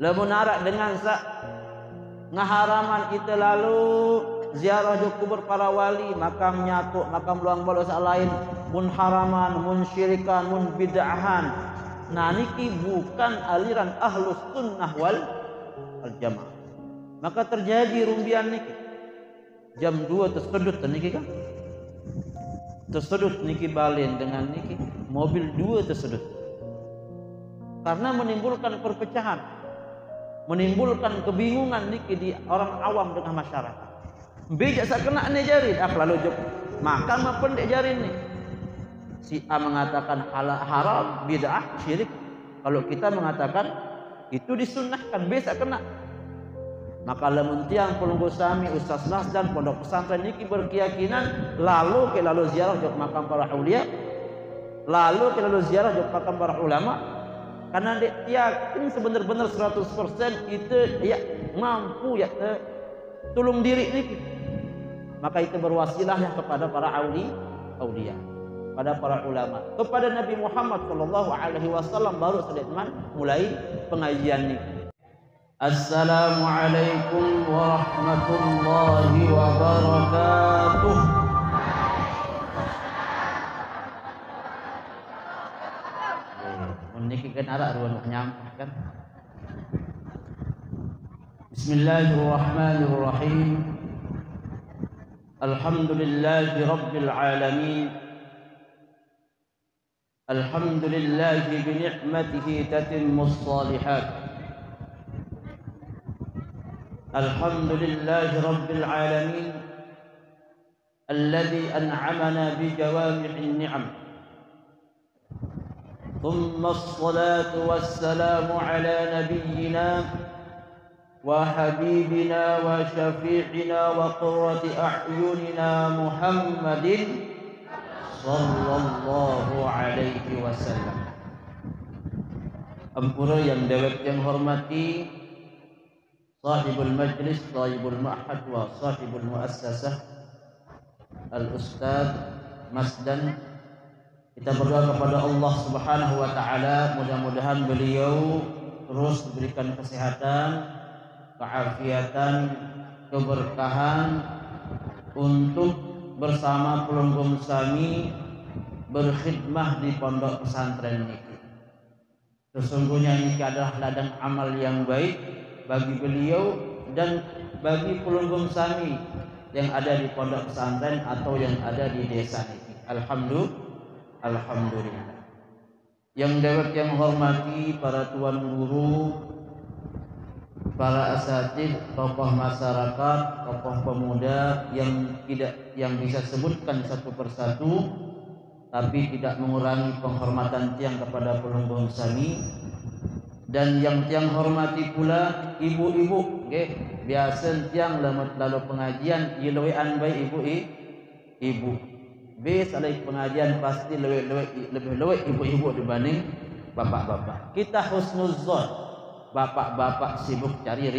Lamun arak dengan ngaharaman kita lalu ziarah di kubur para wali, makam nyatuk, makam luang balos lain, mun haraman, mun syirikan, mun bid'ahan. Nah niki bukan aliran ahlus sunnah wal jamaah. Maka terjadi rumbian niki. Jam 2 tersedut niki kan? Tersedut niki balen dengan niki mobil 2 tersedut. Karena menimbulkan perpecahan, menimbulkan kebingungan niki di orang awam dengan masyarakat. Bijak sak kena ne jarin, lalu jok makan maupun dek jarin nih. Si A mengatakan haram, bid'ah, syirik. Kalau kita mengatakan itu disunnahkan, bisa kena. Maka lamun tiang pelunggu sami Ustaz Nasdan pondok pesantren niki berkeyakinan lalu ziarah jok makam para aulia, lalu ziarah jok makam para ulama, karena dia yakin sebenar-benar 100% itu ya mampu ya tolong diri niki. Maka itu berwasilahnya kepada para aulia, pada para ulama, kepada Nabi Muhammad sallallahu alaihi wasallam baru sedekman mulai pengajian niki. Assalamualaikum warahmatullahi wabarakatuh. Niki kan arah ruang nyampah kan. Bismillahirrahmanirrahim. Alhamdulillahi rabbil alamin. Alhamdulillahi bi ni'matihi tatimmus shalihat. Alhamdulillahi rabbil alamin alladhi an'amana bi jawami'in ni'am. Thumma as-salatu was-salamu ala nabiyyina wa habibina wa syafi'ina wa qurrati a'yunina Muhammadin sallallahu alaihi wasallam. Ampura yang dewek yang hormati Sahibul Majlis, Sahibul Ma'had wa Sahibul Muassasah Al-Ustaz Masdan. Kita berdoa kepada Allah Subhanahu wa taala, mudah-mudahan beliau terus diberikan kesehatan, keafiatan, keberkahan untuk bersama pelunggum sami berkhidmah di pondok pesantren niki. Sesungguhnya ini adalah ladang amal yang baik bagi beliau dan bagi pelunggum sami yang ada di pondok pesantren atau yang ada di desa ini. Alhamdulillah. Yang dewek yang hormati para tuan guru, para asatidz, tokoh masyarakat, tokoh pemuda yang bisa sebutkan satu persatu, tapi tidak mengurangi penghormatan tiang kepada pelunggum sami. Dan yang tiang hormati pula ibu-ibu, biasa tiang lalu pengajian ilewean baik ibu. Bis alai pengajian pasti lebih ibu-ibu dibanding bapak-bapak. Kita husnuzon, bapak-bapak sibuk cari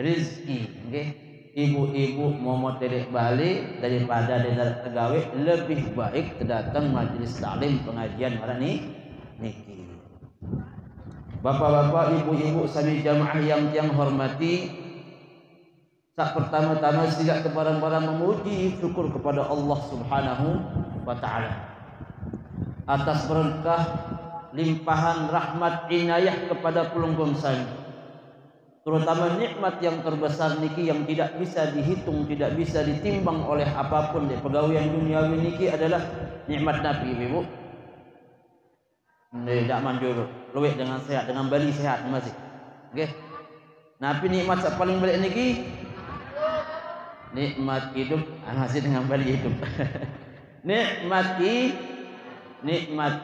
rizki, ibu-ibu mau terek balik daripada dia tegawe, lebih baik terdatang majlis taklim pengajian marani niki. Bapak-bapak, ibu-ibu, sami jamaah yang tiang hormati, saat pertama-tama sila kebarang-barang memuji syukur kepada Allah Subhanahu wa taala atas berkah limpahan rahmat inayah kepada pelunggum sami, terutama nikmat yang terbesar niki yang tidak bisa dihitung, tidak bisa ditimbang oleh apapun di pegawaian duniawi niki adalah nikmat Nabi, ibu. Tidak manjur, luwek dengan sehat, dengan bali sehat masih. Nabi nikmat yang paling balik niki nikmat hidup, masih dengan bali hidup. nikmat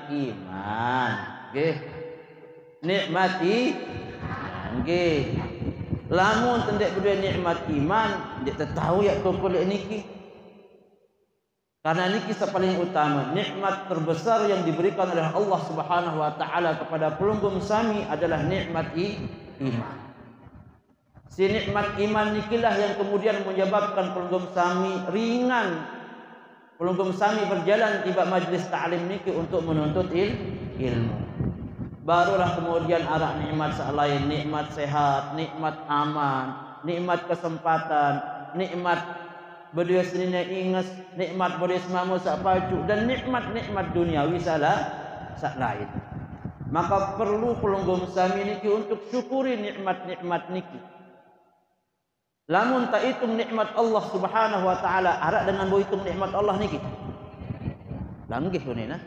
iman, nikmat iman, lamun tendek berdua nikmat iman, dia tahu ya kulit niki. Karena ini kisah paling utama, nikmat terbesar yang diberikan oleh Allah Subhanahu wa taala kepada pelunggum sami adalah nikmat iman. Si nikmat iman nikilah yang kemudian menyebabkan pelunggum sami ringan. Pelunggum sami berjalan tiba majlis ta'lim niki untuk menuntut ilmu. barulah kemudian arah nikmat lain, nikmat sehat, nikmat aman, nikmat kesempatan, nikmat berdua senina ingat, nikmat berdua semamu sak pacu, dan nikmat-nikmat duniawi salah sak lain. Maka perlu pelunggum sami niki untuk syukuri nikmat-nikmat niki. Lamun tak hitung nikmat Allah Subhanahu wa taala, arak dengan bo hitung nikmat Allah niki. Langgih ni nah.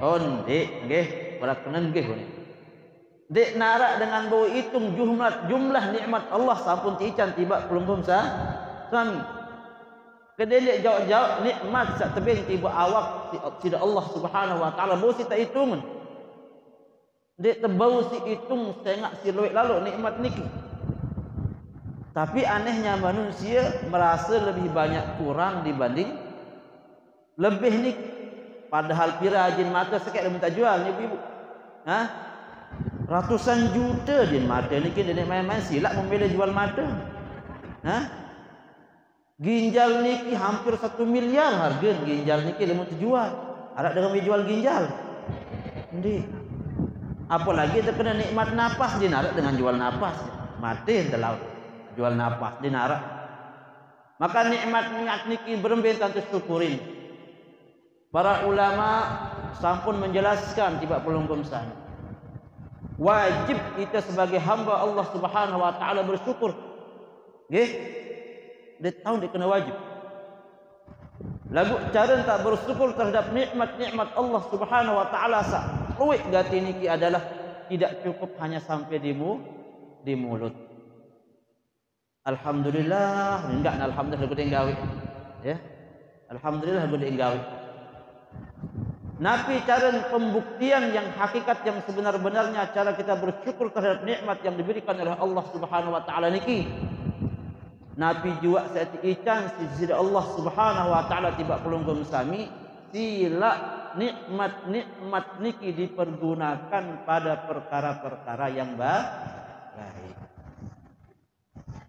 Oh ndek, nggih, ora kenen nggih ni. Dek narak dengan bo hitung jumlah nikmat Allah sampun tican tiba pelunggum sami. Kedele jauh-jauh nikmat sak tebing tiba awak tidak Allah Subhanahu wa taala bo si tak hitung. Dek tebau si hitung sengak si luwek lalu nikmat niki. Tapi anehnya manusia merasa lebih banyak kurang dibanding lebih ni. Padahal pirajin mata sekali minta jual ni ibu. Ha? Ratusan juta din mata ni kini main-main silap membela jual mata. Ha? Ginjal ni hampir 1 miliar harga ginjal ni kini mau terjual. Ada dengan jual ginjal. Ndi. Apalagi terkena nikmat nafas dia narak dengan jual nafas. Mati dalam jual nafas dia narak. Maka nikmat niki berembin tentu syukurin. Para ulama sampun menjelaskan tiba pelunggum sana. Wajib kita sebagai hamba Allah Subhanahu wa taala bersyukur. Nggih. Dia tahu dia kena wajib. Lagu cara tak bersyukur terhadap nikmat-nikmat Allah Subhanahu wa taala sak luwek gati niki adalah tidak cukup hanya sampai di mulut. Alhamdulillah, enggak alhamdulillah gede gawe. Ya. Alhamdulillah gede gawe. Nabi cara pembuktian yang hakikat yang sebenar-benarnya cara kita bersyukur terhadap nikmat yang diberikan oleh Allah Subhanahu wa taala niki. Nabi juga saat ican sisi Allah Subhanahu wa taala tiba pelunggum sami sila nikmat niki dipergunakan pada perkara-perkara yang baik.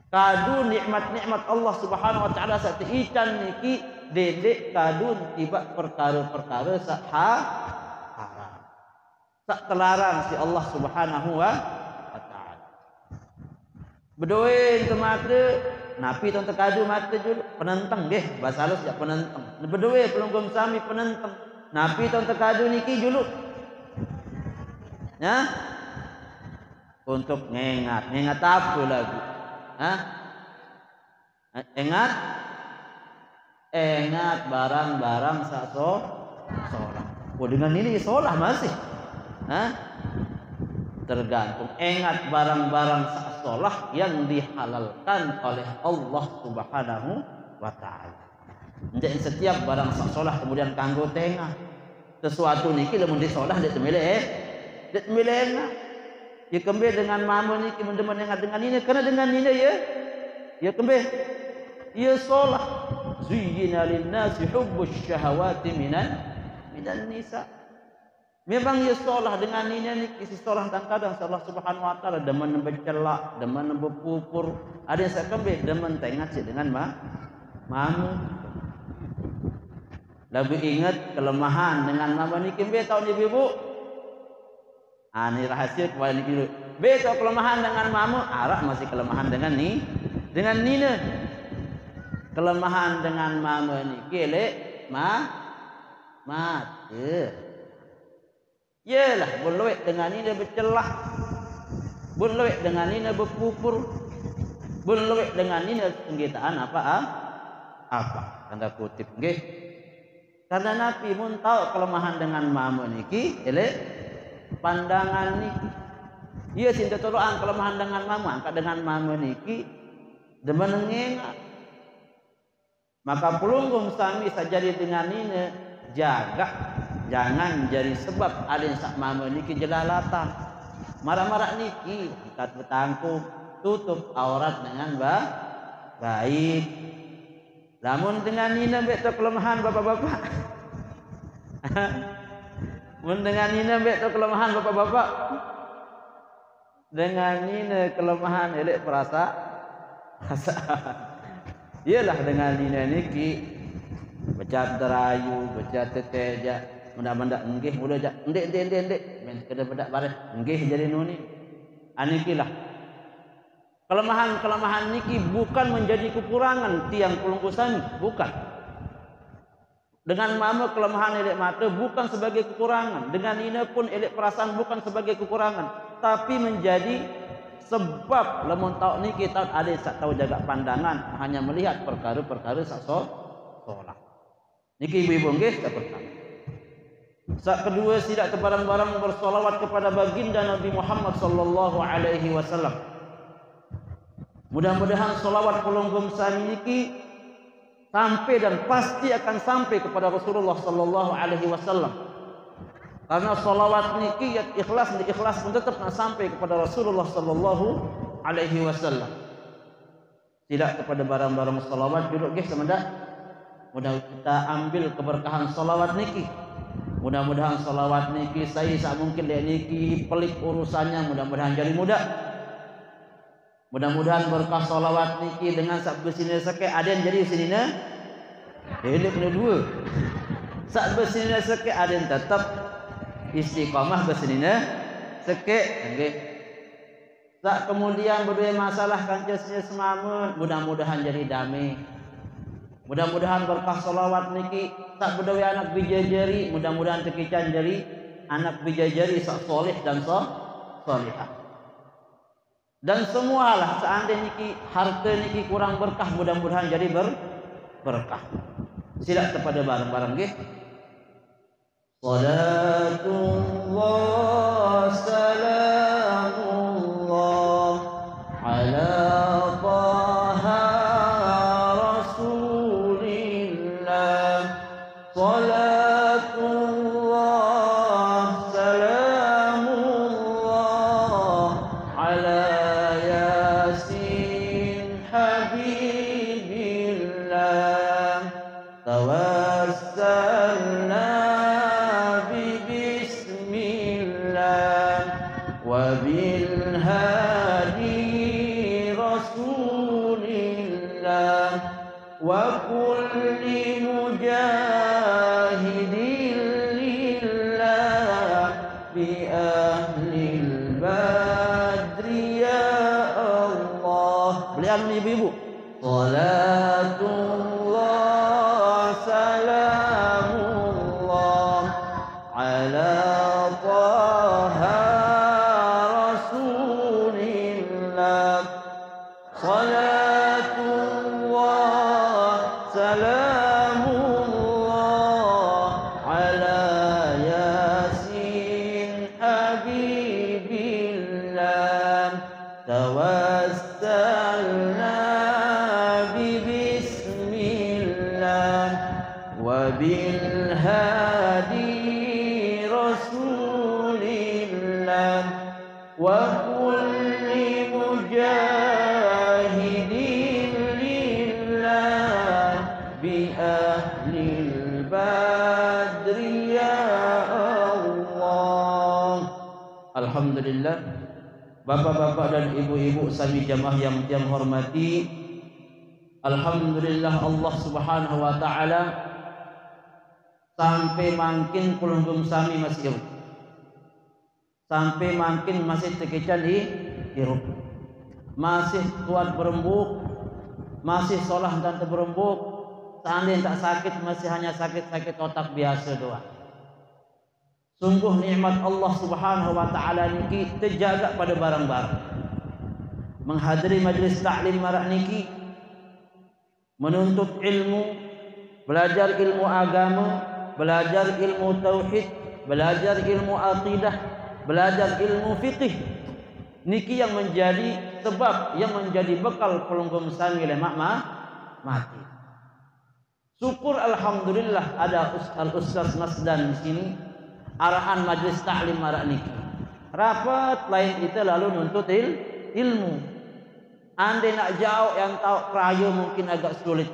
Kadu nikmat Allah Subhanahu wa taala saat ican niki dedek kadun tiba perkara-perkara sak haram. Sak terlarang si Allah Subhanahu wa taala. Bedoin temate napi ton tekadu mate jul penentang deh bahasa halus ya penentang. Bedoin pelunggum sami penentang. Napi ton tekadu niki julu. Ya. Untuk ngengat apa lagu? Hah? Ingat barang-barang solah. Oh dengan ini solah masih. Hah? Tergantung. Ingat barang-barang solah yang dihalalkan oleh Allah Subhanahu wa taala. Jadi setiap barang solah kemudian kanggo tengah. Sesuatu niki lamun disolah dia temilih dia temilih. Ya kembali dengan mama niki mendemen dengan ini karena dengan ini ya kembali. Ya solah. Zuyyina lin-nasi hubbus syahawati minan nisa. Memang ya solah dengan ini isi solah kadang Allah Subhanahu wa taala demen bercelak, demen berpupur, ada yang sakembe demen tengah dengan mamu. Lebih ingat kelemahan dengan mama niki be tahun ibu. Ini rahasia kepada niki. Be tahu kelemahan dengan mamu, arak masih kelemahan dengan nina. Kelemahan dengan mama niki le mate. Yalah, berluit dengan ini bercelah. Berluit dengan ini berpupur. Berluit dengan ini penggitaan apa? Tanda kutip nggih. Karena Nabi mun tahu kelemahan dengan mama niki, pandangan niki. Ia cinta toloan kelemahan dengan mama, angkat dengan mama niki demen ngengat. Maka pelunggum sami sajadi dengan ini jaga. Jangan jadi sebab ada yang sak mama niki jelalatan. Marah-marah niki angkat betangkung, tutup aurat dengan baik. Namun dengan ini betul kelemahan bapak-bapak. Mun dengan ini betul kelemahan bapak-bapak. Dengan ini kelemahan elek perasaan. Iyalah dengan ini niki becat derayu, becat teteja. benda-benda nggih mula jak ndek men kada bedak bareh nggih jadi nuni anikilah kelemahan niki bukan menjadi kekurangan tiang kulungku sami, bukan. Dengan mama kelemahan elek mata bukan sebagai kekurangan, dengan ini pun elek perasaan bukan sebagai kekurangan, tapi menjadi sebab lamun tahu niki tahu ada sak tahu jaga pandangan hanya melihat perkara-perkara sak solat. Niki ibu-ibu nggih sak pertama. Sak kedua tidak terbarang-barang bersolawat kepada baginda Nabi Muhammad sallallahu alaihi wasallam. Mudah-mudahan solawat kulunggum sami niki sampai dan pasti akan sampai kepada Rasulullah sallallahu alaihi wasallam. Karena solawat niki ikhlas pun tetap nak sampai kepada Rasulullah sallallahu alaihi wasallam. Tidak kepada barang-barang solawat duduk guys semendak. Mudah kita ambil keberkahan solawat niki. Mudah-mudahan solawat niki saya sak mungkin dek niki pelik urusannya mudah-mudahan jadi mudah. Mudah-mudahan berkah solawat niki dengan sak bersini seke aden jadi sinina. Ini kena dua. Sak bersini seke aden tetap istiqamah bersinina seke. Okay. Sak kemudian berdua masalah kancasnya semama mudah-mudahan jadi damai. Mudah-mudahan berkah solawat niki tak berdua anak bijajari mudah-mudahan tekican jadi anak bijajari sak soleh dan solihah. Dan semualah seandainya niki harta niki kurang berkah mudah-mudahan jadi berkah. Sila kepada barang-barang nggih. Salatullah salamullah ala taha rasulillah. Salatullah salamullah ala habibillah. Tawassalna bismillah wa bil hadi rasulillah wa kulli mujahidin lillah bi ahlil badri ya Allah. Beliau ibu-ibu salatullah salamullah ala taha rasulillah. Salatullah salamullah ala yasin habibillah. Tawassalna bismillah wa bil hadi rasulillah wa kulli mujahidin lillah bi ahlil badri ya Allah. Alhamdulillah, bapak-bapak dan ibu-ibu sami jamaah yang hormati, alhamdulillah Allah Subhanahu wa taala sampai makin kulunggum sami masih hidup. Sampai makin masih tekecan di hidup. Masih kuat berembuk, masih solah dan berembuk. Seandainya tak sakit masih hanya sakit-sakit otak biasa doang. Sungguh nikmat Allah Subhanahu wa taala niki terjaga pada barang-barang. Menghadiri majlis taklim marak niki, menuntut ilmu, belajar ilmu agama, belajar ilmu tauhid, belajar ilmu aqidah, belajar ilmu fiqih. Niki yang menjadi sebab, yang menjadi bekal pelunggum sami lemak mati. Syukur alhamdulillah ada Ustaz Masdan di sini. Arahan majlis taklim marak niki. Rapat lain kita lalu nuntut ilmu. Andai nak jauh yang tahu peraya mungkin agak sulit.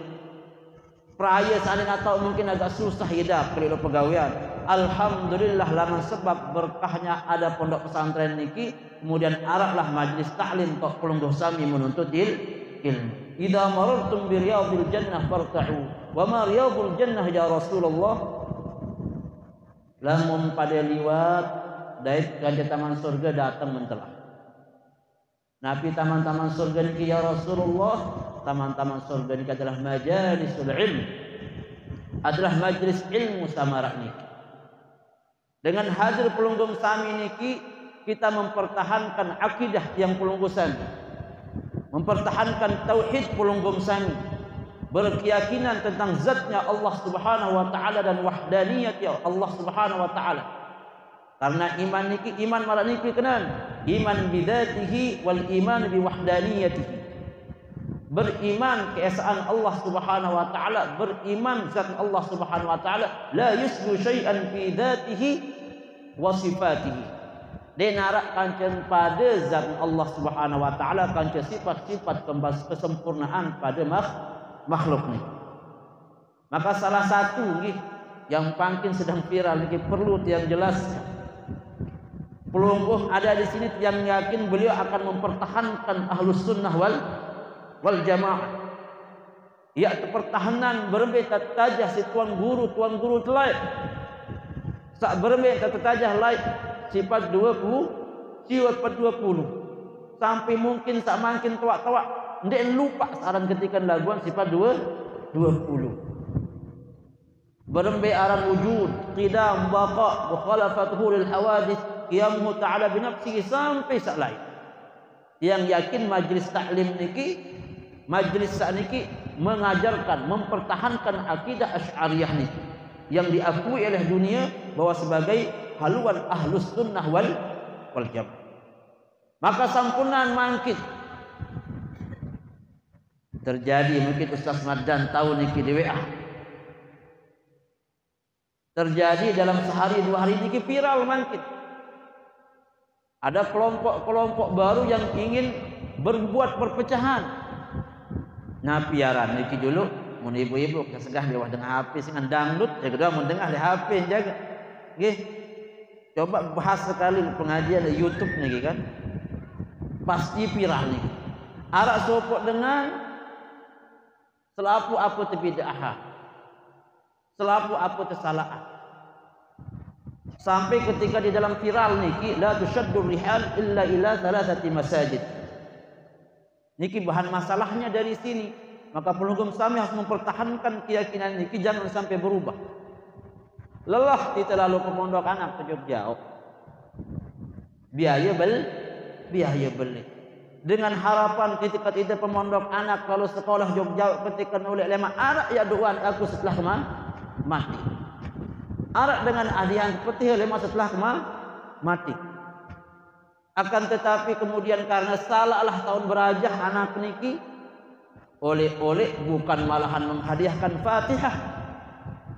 Peraya seandainya tahu mungkin agak susah hidup kalau pegawaian. Alhamdulillah lama sebab berkahnya ada pondok pesantren niki. Kemudian arahlah majlis taklim tok pelungguh sami menuntut ilmu. Idza marartum bi riyadil jannah farta'u. Wa ma riyadul jannah ya Rasulullah? lamun pada liwat dari kanca taman surga datang mentelah. Nabi taman-taman surga niki ya Rasulullah, taman-taman surga niki adalah majalisul ilm, adalah majlis ilmu samarak niki. Dengan hadir pelunggum sami niki kita mempertahankan akidah yang pelunggu sami, mempertahankan tauhid pelunggum sami, berkeyakinan tentang zatnya Allah Subhanahu wa taala dan wahdaniyat Allah Subhanahu wa taala. Karena iman niki iman malah niki kenan iman bidzatihi wal iman bi wahdaniyatihi. Beriman keesaan Allah Subhanahu wa taala, beriman zat Allah Subhanahu wa taala la yusbu syai'an fi dzatihi wa sifatihi. Denarak kancan pada zat Allah Subhanahu wa taala kancan sifat-sifat kesempurnaan pada makhluk ni. Maka salah satu nggih yang pangkin sedang viral niki perlu tiang jelas. Pelungguh ada di sini yang yakin beliau akan mempertahankan ahlus sunnah wal jamaah. Ya pertahanan berembe tajah si tuan guru telai. Sak berembe tajah lain sifat 20 sifat 20 sampai mungkin sak makin tua-tua ndek lupa saran ketika laguan sifat 20. Berembe aran wujud, qidam, baqa, mukhalafatuhu lil hawadits, qiyamuhu ta'ala bi nafsihi sampai sak lain. Yang yakin majlis taklim niki, majlis sakniki mengajarkan, mempertahankan akidah Asy'ariyah niki yang diakui oleh dunia bahwa sebagai haluan ahlus sunnah wal jamaah. Maka sampunan mangkit terjadi, mungkin Ustaz Maddan tahu niki di WA. Terjadi dalam sehari dua hari niki viral mangkit. Ada kelompok-kelompok baru yang ingin berbuat perpecahan. Nah piaran niki dulu mun ibu-ibu kesegah lewat dengan HP sing dangdut ya kedua mun tengah di HP jaga. Nggih. Coba bahas sekali pengajian di YouTube niki kan. Pasti viral niki. Arak sopok dengan selapu apa bid'ah. Selapu apa kesalahan. Sampai ketika di dalam viral niki la tushaddur rihal illa ila thalathati masajid. Niki bahan masalahnya dari sini. Maka pelunggum sami harus mempertahankan keyakinan niki jangan sampai berubah. Lelah kita lalu ke pondok anak ke Jogja. Biaya beli. Dengan harapan ketika tidak pemondok anak kalau sekolah Jogja ketika oleh lema arak ya doan aku setelah mati. Arak dengan adian seperti lema setelah mati. Akan tetapi kemudian karena salahlah tahun berajah anak niki oleh bukan malahan menghadiahkan Fatihah,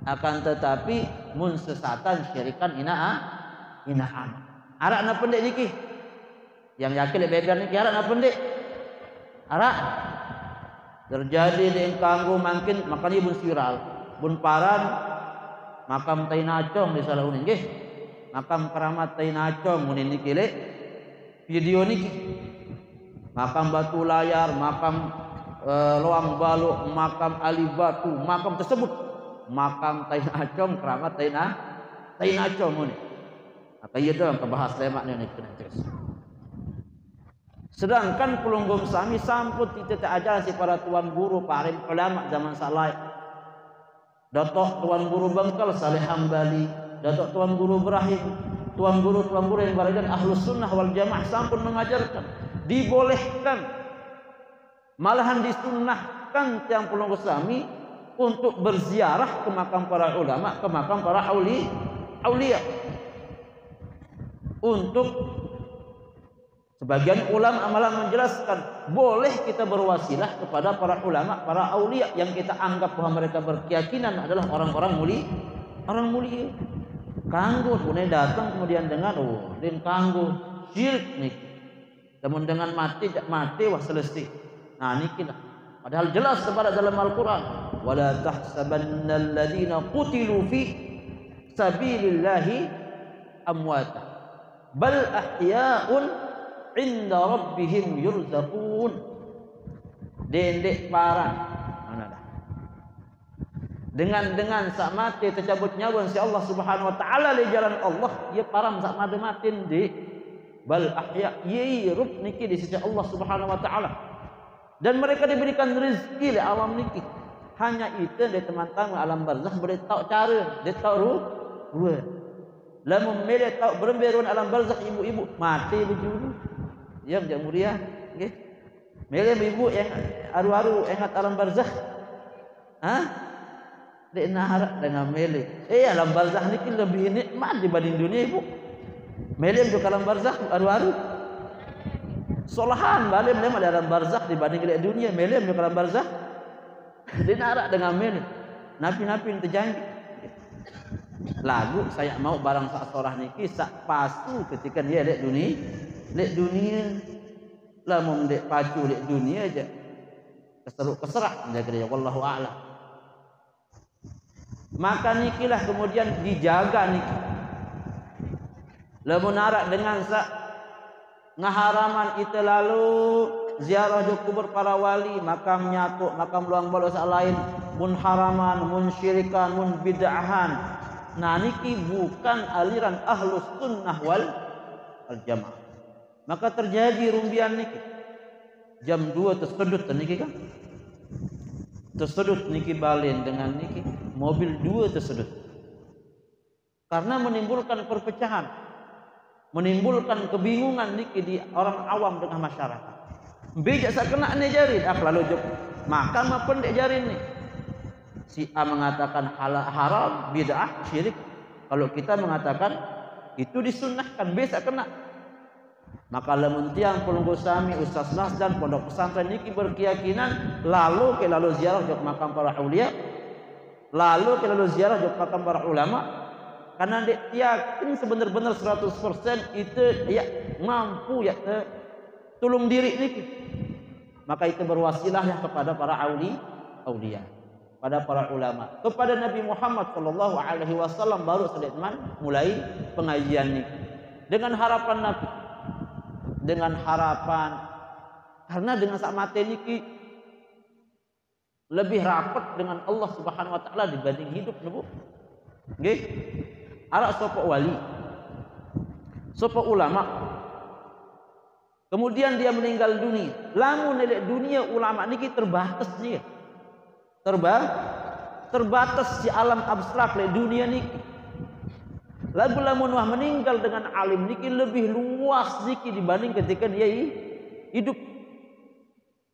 akan tetapi munsesatan syirikan inaan. Arak na pendek niki. Yang yakin lebih niki arak na pendek. Arak terjadi di kanggo mungkin makanya bun viral, bun paran makam Tainacong di Salaunin nggih. Makam keramat Tainacong mun niki le video niki. Makam Batu Layar, makam Loang Baluk, makam Ali Batu, makam tersebut makam Tainacong keramat Tainacong mun. Apa iya dong kebahas lemak ni terus. Sedangkan pelunggum sami samput tidak ajar si para tuan guru, para ulama zaman salai. Datuk tuan guru Bengkel Saleh Hambali, datuk tuan guru Ibrahim, tuan guru yang barajan ahlus sunnah wal jamaah sampun mengajarkan, dibolehkan, malahan disunnahkan tiang pelunggum sami untuk berziarah ke makam para ulama, ke makam para aulia. Untuk sebagian ulama malah menjelaskan boleh kita berwasilah kepada para ulama, para aulia yang kita anggap bahwa mereka berkeyakinan adalah orang-orang mulia. Kanggo kemudian datang kemudian dengan din kanggo syirik nih. Namun dengan mati wah selesai. Nah niki lah. Padahal jelas kepada dalam Al-Qur'an, wala tahsabannal ladzina qutilu fi sabilillahi amwata bal ahya'un inda rabbihim yurzaqun. Dendek parang mana dah dengan sak mati tercabut nyawa si Allah Subhanahu wa taala di jalan Allah, ia param sak mati matin di bal ahya, ye rup niki di sisi Allah Subhanahu wa taala. Dan mereka diberikan rezeki di alam niki. Hanya itu dia teman-teman alam barzakh boleh tahu cara, dia tahu ruh. Lamun mele tahu beremberun alam barzakh ibu-ibu mati bejulu. Ya menjadi mulia, nggih. Mele ibu yang aru-aru ingat alam barzakh. Hah? Dek nak dengan mele. Alam barzakh niki lebih nikmat dibanding dunia ibu. Mele untuk alam barzakh aru-aru. Solahan balik memang ada alam barzakh dibanding di dunia. Mele untuk alam barzakh. Dia nak dengan mele. Nabi-nabi yang terjanji. Lagu saya mau barang sak sorah niki sak pasu ketika dia lek dunia. Lah mau dek pacu lek dunia aja. Keserak menjaga dia. Wallahu a'lam. Maka nikilah kemudian dijaga niki. Lamun arak dengan sak ngaharaman itu lalu ziarah di kubur para wali, makam nyatuk, makam luang balos lain, mun haraman, mun syirikan, mun bid'ahan. Nah niki bukan aliran ahlus sunnah wal jamaah. Maka terjadi rumbian niki. Jam 2 tersedut niki kan? Tersedut niki balen dengan niki mobil 2 tersedut. Karena menimbulkan perpecahan, menimbulkan kebingungan niki di orang awam dengan masyarakat. Bijak sak kena ni jarin, lalu jok makan apa ndek jarin ni. Si A mengatakan haram, bid'ah, syirik. Kalau kita mengatakan itu disunnahkan, bisa kena. Maka lamun tiang pelunggu sami Ustaz Nasdan pondok pesantren niki berkeyakinan lalu ziarah jok makam para aulia, lalu ziarah jok makam para ulama, karena dia yakin sebenar-benar 100% itu ya mampu ya tolong diri niki. Maka itu berwasilahnya kepada para aulia, pada para ulama, kepada Nabi Muhammad sallallahu alaihi wasallam baru sedekman mulai pengajian niki dengan harapan Nabi. Dengan harapan karena dengan sak mate niki lebih rapat dengan Allah Subhanahu wa taala dibanding hidup niku. Nggih. Arak sapa wali, sapa ulama. Kemudian dia meninggal dunia. Lamun nelek dunia ulama niki terbatas dia. Terbatas di alam abstrak le dunia niki. Lagu lamun wah meninggal dengan alim niki lebih luas niki dibanding ketika dia hidup.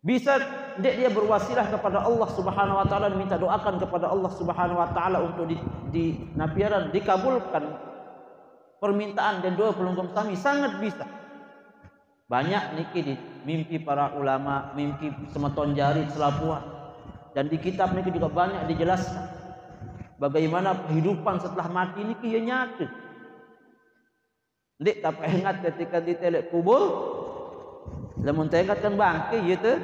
Bisa dia berwasilah kepada Allah Subhanahu wa taala, minta doakan kepada Allah Subhanahu wa taala untuk di napiaran dikabulkan permintaan dan doa pelungkum sami, sangat bisa. Banyak niki di mimpi para ulama, mimpi semeton jari selapuan. Dan di kitab niki juga banyak dijelaskan bagaimana kehidupan setelah mati ini kia nyata. Dek tak ingat ketika di telek kubur, lamun ingatkan bangke itu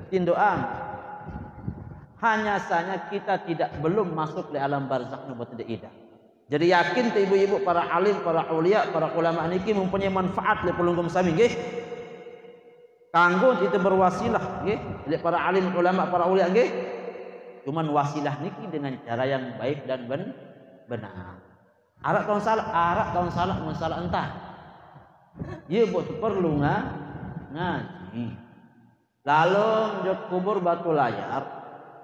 tindoan. Hanya saja kita belum masuk di alam barzakh nubuat tidak ida. Jadi yakin tu ibu-ibu para alim, para ulia, para ulama niki mempunyai manfaat le pelunggum sami nggih. Kanggo itu berwasilah nggih, le para alim, ulama, para ulia nggih. Cuman wasilah niki dengan cara yang baik dan benar. Arak tahun salah masalah entah. Ye buat perlu ngaji. Lalu menjok kubur batu layar,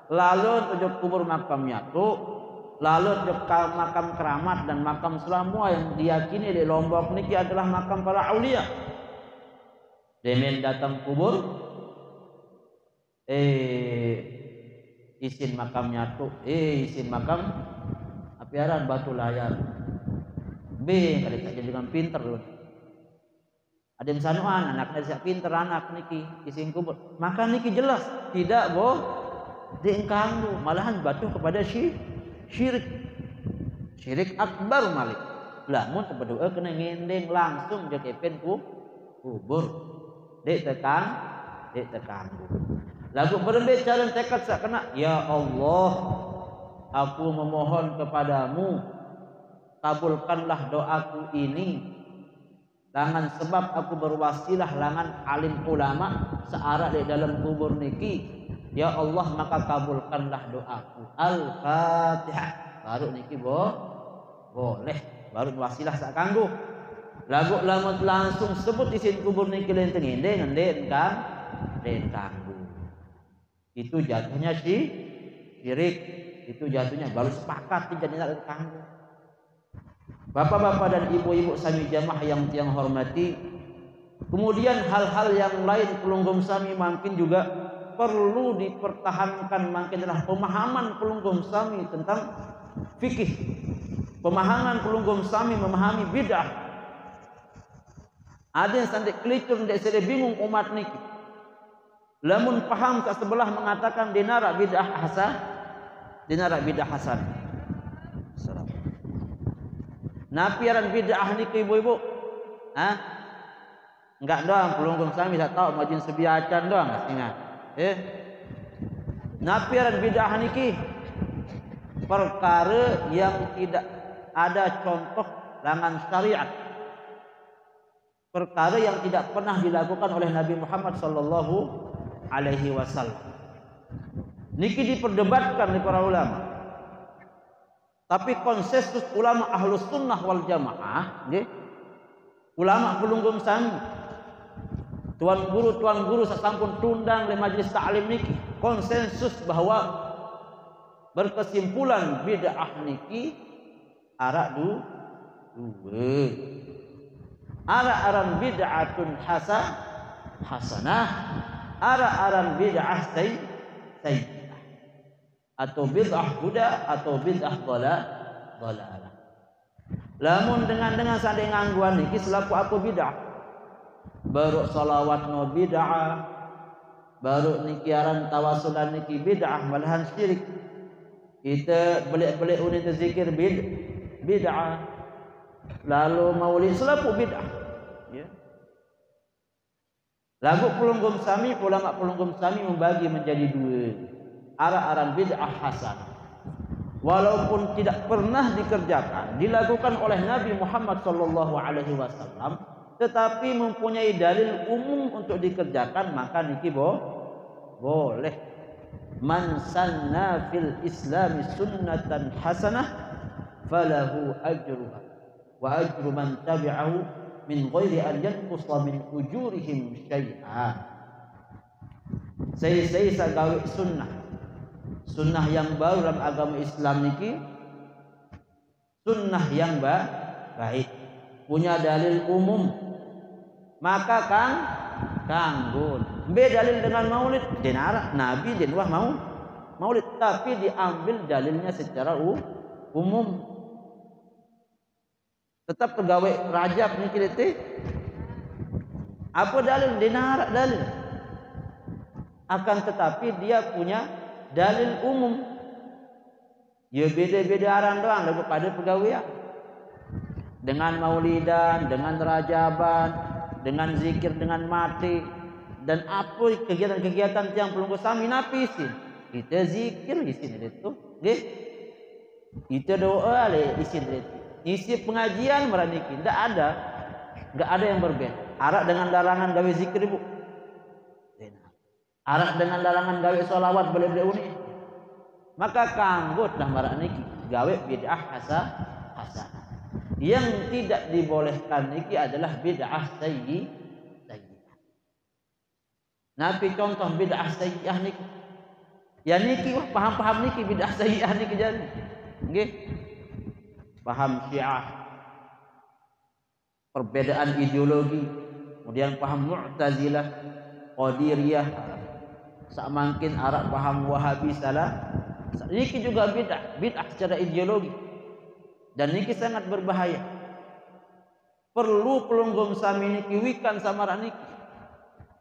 lalu menjok kubur makam nyatu, lalu menjok makam keramat dan makam semua yang diyakini di Lombok niki adalah makam para aulia. Demen datang kubur, isin makam nyatu, isin makam apiaran batu layar. Kali saja dengan pinter loh. Ada yang sanuan anaknya siap pinter anak niki isin kubur. Maka niki jelas tidak boh diengkanggu, malahan batu kepada syirik akbar malik. Lamun berdoa kena ngendeng langsung jadi pen kubur. Dek terkanggu. Lagu berbicara tekad sak kena, ya Allah, aku memohon kepadamu, kabulkanlah doaku ini. Dengan sebab aku berwasilah langan alim ulama searah di dalam kubur niki, Ya Allah maka kabulkanlah doaku. Al-Fatihah. Baru niki boleh. Baru wasilah sak kanggo. Lagu lamun langsung sebut isin kubur niki lenteng ende kan den kanggo. Itu jatuhnya syirik. Itu jatuhnya baru sepakat tidak den kanggo. Bapak-bapak dan ibu-ibu sami jamaah yang tiang hormati, kemudian hal-hal yang lain pelunggum sami mungkin juga perlu dipertahankan, mungkin adalah pemahaman pelunggum sami tentang fikih, pemahaman pelunggum sami memahami bid'ah. Ada yang sampai kelicur, tidak sedih bingung umat niki. Lamun paham tak sebelah mengatakan dinara bid'ah hasan, dinara bid'ah hasan. Napiaran bid'ah niki ibu-ibu, enggak doang pelunggum sami tak tahu majin sebiacan doang ingat. Napiaran bid'ah niki perkara yang tidak ada contoh langan syariat, perkara yang tidak pernah dilakukan oleh Nabi Muhammad sallallahu alaihi wasallam. Niki diperdebatkan oleh para ulama. Tapi konsensus ulama ahlus sunnah wal jamaah, ulama pelunggum sami, tuan guru sasampun tundang di majelis ta'lim niki, konsensus bahwa berkesimpulan bid'ah niki arak dua. Aran bid'atun hasanah, aran bid'ah sayyi'ah. Atau bid'ah huda atau bid'ah dhalalah. Lamun dengan sanding ngangguan niki selaku apa bid'ah? Baru salawat no bid'ah, baru niki aran tawasulan niki bid'ah, malahan syirik. Kita belik-belik unit zikir bid'ah. Lalu maulid selaku bid'ah. Ya. Lagu pelunggum sami, ulama pelunggum sami membagi menjadi dua. Aran bid'ah hasanah. Walaupun tidak pernah dikerjakan, dilakukan oleh Nabi Muhammad sallallahu alaihi wasallam, tetapi mempunyai dalil umum untuk dikerjakan, maka niki boleh. Man sanna fil Islam sunnatan hasanah falahu ajruha wa ajru man tabi'ahu min ghairi an yanqusa min ujurihim syai'a. Saya gawe sunnah yang baru dalam agama Islam niki, sunnah yang baik, punya dalil umum, maka kanggo. Dalil dengan maulid, denara Nabi denwah maulid, tapi diambil dalilnya secara umum. Tetap pegawai Rajab niki lete. Apa dalil? Denara dalil. Akan tetapi dia punya dalil umum. Ya beda-beda aran doang daripada pegawai. Dengan maulidan, dengan rajaban, dengan zikir, dengan mati, dan apa kegiatan-kegiatan yang pelunggu sami napisin. Kita zikir isin itu, kita doa le isin itu. Isi pengajian meraniki, enggak ada yang berbeda. Arak dengan larangan gawe zikir ibu. Arak dengan larangan gawe solawat boleh-boleh uni. Maka kanggutlah meraniki gawe bid'ah hasanah. Yang tidak dibolehkan niki adalah bid'ah sayyi'ah. Nabi contoh bid'ah sayyi'ah niki. Ya niki paham niki bid'ah sayyi'ah niki jadi. Nggih. Paham Syiah, perbedaan ideologi, kemudian paham Mu'tazilah, Qadiriyah, samakin arak paham Wahabi salah. Niki juga bid'ah secara ideologi. Dan niki sangat berbahaya. Perlu pelunggum sami niki wikan samara niki.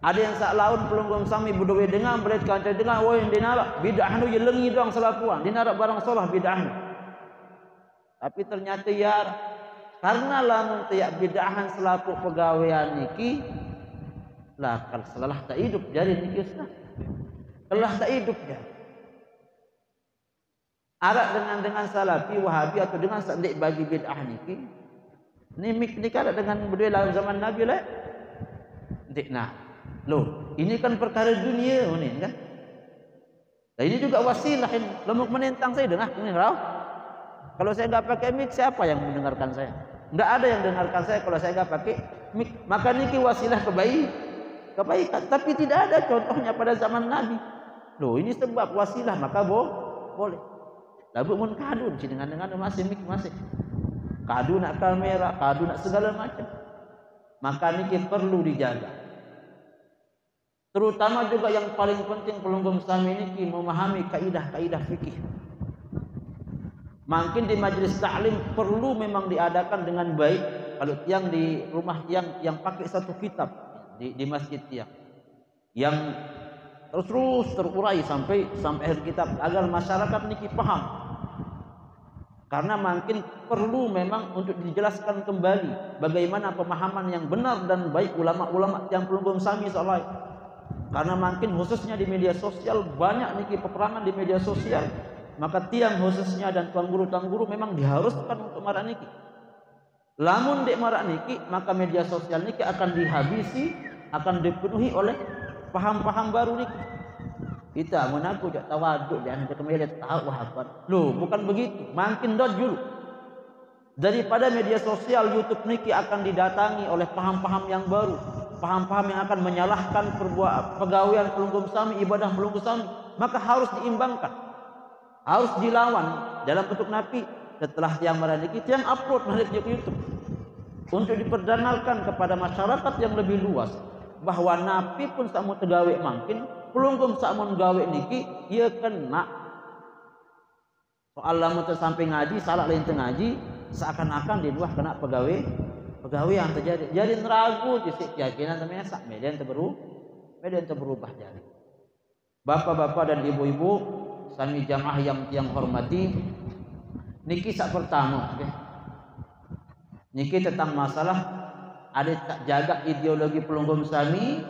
Ada yang sak laun pelunggum sami budawe dengan belet kanca dengan woy dinara bid'ah nu yelengi doang selapuan, dinara barang salah bid'ah nu. Tapi ternyata ya karena lamun tiap bid'ahan selaku pegawaian niki lah kalau selalah tak hidup jadi niki sah. Kalau tak hidup ya. Arak dengan salafi wahabi atau dengan sandik bagi bid'ah niki. Nimik nikah dengan berdua dalam zaman Nabi lah. Nah, loh, ini kan perkara dunia ini kan. Nah, ini juga wasilah ini. Lemuk menentang saya dengar ini rau. Kalau saya nggak pakai mic, siapa yang mendengarkan saya? Nggak ada yang dengarkan saya kalau saya nggak pakai mic. Maka niki wasilah kebaikan. Tapi tidak ada contohnya pada zaman Nabi. Loh, ini sebab wasilah maka boleh. Lalu mun kadun dengan masih mic masih. Kadun nak kamera, kadun nak segala macam. Maka niki perlu dijaga. Terutama juga yang paling penting pelunggum sami niki memahami kaidah-kaidah fikih. Makin di majelis taklim perlu memang diadakan dengan baik. Kalau yang di rumah yang pakai satu kitab di masjid yang terus terurai sampai akhir kitab agar masyarakat niki paham. Karena makin perlu memang untuk dijelaskan kembali bagaimana pemahaman yang benar dan baik ulama-ulama yang pelunggum sami salai. Karena makin khususnya di media sosial banyak niki peperangan di media sosial. Maka tiang khususnya dan tuan guru memang diharuskan untuk marak niki. Lamun dek marak niki, maka media sosial niki akan dihabisi, akan dipenuhi oleh paham-paham baru niki. Kita menaku jak tawaduk dan kembali tahu apa. Loh, bukan begitu. Makin dulu. Daripada media sosial YouTube niki akan didatangi oleh paham-paham yang baru, paham-paham yang akan menyalahkan pegawaian pelunggum sami, ibadah pelunggum sami, maka harus diimbangkan, harus dilawan dalam bentuk napi. Setelah yang meraniki, yang upload balik ke YouTube untuk diperdengarkan kepada masyarakat yang lebih luas bahwa napi pun sama tegawai makin pelunggum samun gawe niki ia kena soal lamun sampai ngaji salah lain ngaji seakan-akan di luar kena pegawai yang terjadi jadi neragu di keyakinan namanya sak medan terberubah jadi bapak-bapak dan ibu-ibu sami jamaah yang hormati niki sak pertama niki tentang masalah ada tak jaga ideologi pelunggum sami.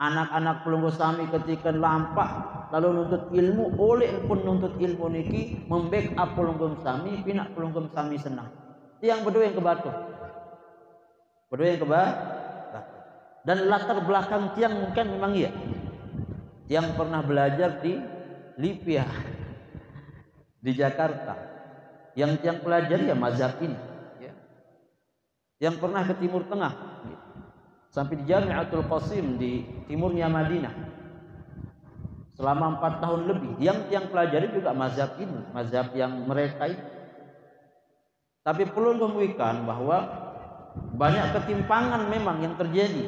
Anak-anak pelunggum sami ketika lampak lalu nuntut ilmu oleh pun nuntut ilmu niki membackup pelunggum sami pinak pelunggum sami senang tiang berdua yang kebatu dan latar belakang tiang mungkin memang iya tiang pernah belajar di Libya di Jakarta yang tiang pelajari ya mazhab ini ya. Yang pernah ke Timur Tengah sampai di Jami'atul Qasim di timurnya Madinah selama 4 tahun lebih yang pelajari juga mazhab ini mazhab yang mereka itu. Tapi perlu membuktikan bahwa banyak ketimpangan memang yang terjadi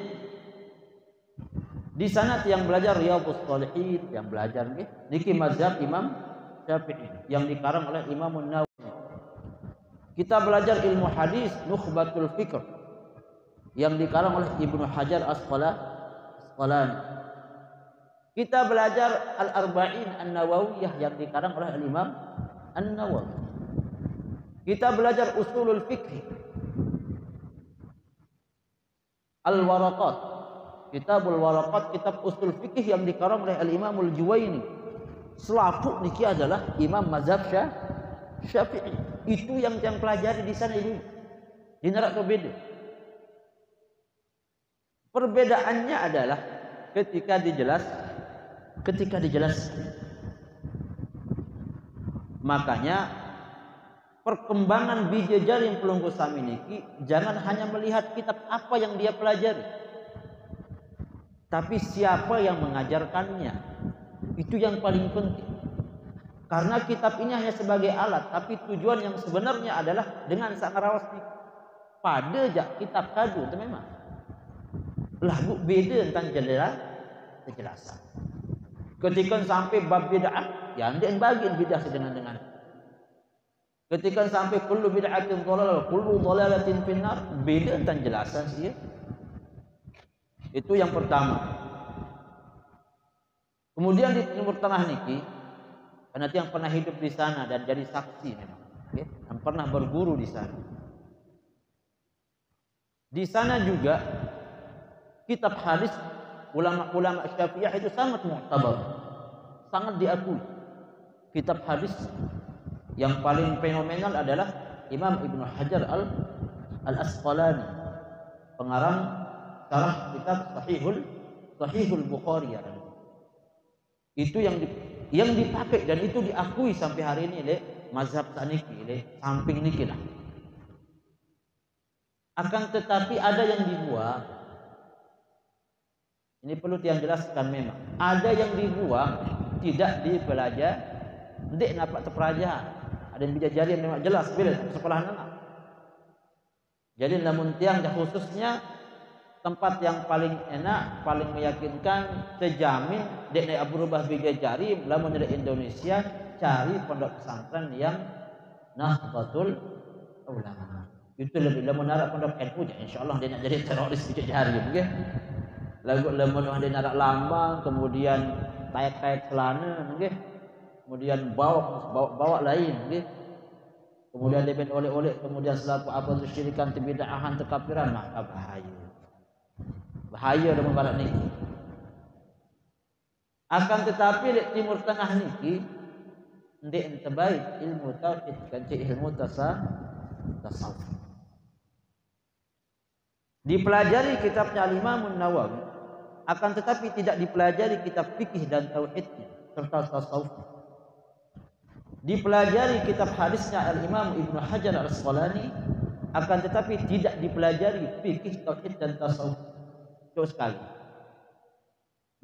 di sana. Yang belajar Riyadhus Shalihin yang belajar niki mazhab Imam Syafi'i yang dikarang oleh Imam Nawawi. Kita belajar ilmu hadis Nukhbatul Fikr yang dikarang oleh Ibnu Hajar Asqalani. Kita belajar Al-Arba'in An-Nawawiyah yang dikarang oleh Imam An-Nawawi. Kita belajar Usulul Fiqh Al-Waraqat, Kitabul Waraqat, kitab Usul Fiqh yang dikarang oleh Al-Imam Al-Juwaini. Selaku niki adalah Imam Mazhab Syafi'i. Itu yang pelajari di sana ini. Di neraka berbeda. Perbedaannya adalah ketika dijelaskan. Makanya perkembangan bija jaring pelunggu sami niki jangan hanya melihat kitab apa yang dia pelajari, tapi siapa yang mengajarkannya. Itu yang paling penting. Karena kitab ini hanya sebagai alat, tapi tujuan yang sebenarnya adalah dengan sak ngaraos pada jak kitab kadu itu memang lagu beda tentang kejelasan. Ketika sampai bab bid'ah, ya anda bagian bid'ah dengan. Ketika sampai kullu bid'atin dhalalah, kullu dhalalatin finnar, beda tentang jelasan sih. Itu yang pertama. Kemudian di Timur Tengah niki, karena yang pernah hidup di sana dan jadi saksi memang, yang pernah berguru di sana. Di sana juga kitab hadis ulama-ulama Syafi'iyah itu sangat mu'tabar, sangat diakui. Kitab hadis yang paling fenomenal adalah Imam Ibnu Hajar Al-Asqalani, pengarang syarah kitab Sahihul Bukhari. Itu yang yang dipakai dan itu diakui sampai hari ini oleh mazhab saniki, oleh samping niki lah. Akan tetapi ada yang dibuang. Ini perlu tiang jelaskan memang. Ada yang dibuang tidak dipelajari, ndik napak terpelajari. Ada yang bisa jadi memang jelas bila sekolah anak. Jadi namun tiang khususnya tempat yang paling enak, paling meyakinkan, terjamin dek naik berubah bija jari, lamun dari Indonesia cari pondok pesantren yang Nahdlatul Ulama. Itu lebih lamun narak pondok NU, insyaallah dia nak jadi teroris bija jari, okay? Lamun dia narak lambang, kemudian tayak-tayak celana, okay? Kemudian bawa lain, okay? Kemudian dia oleh-oleh, kemudian selaku apa tu syirikan, bid'ahan, kekafiran, maka bahaya dalam barat niki. Akan tetapi di Timur Tengah niki ndek terbaik ilmu tauhid kanci ilmu tasawuf. Dipelajari kitabnya Imam Nawawi, akan tetapi tidak dipelajari kitab fikih dan tauhidnya serta tasawuf. Dipelajari kitab hadisnya Al-Imam Ibnu Hajar Al-Asqalani, akan tetapi tidak dipelajari fikih, tauhid dan tasawuf. Jauh sekali.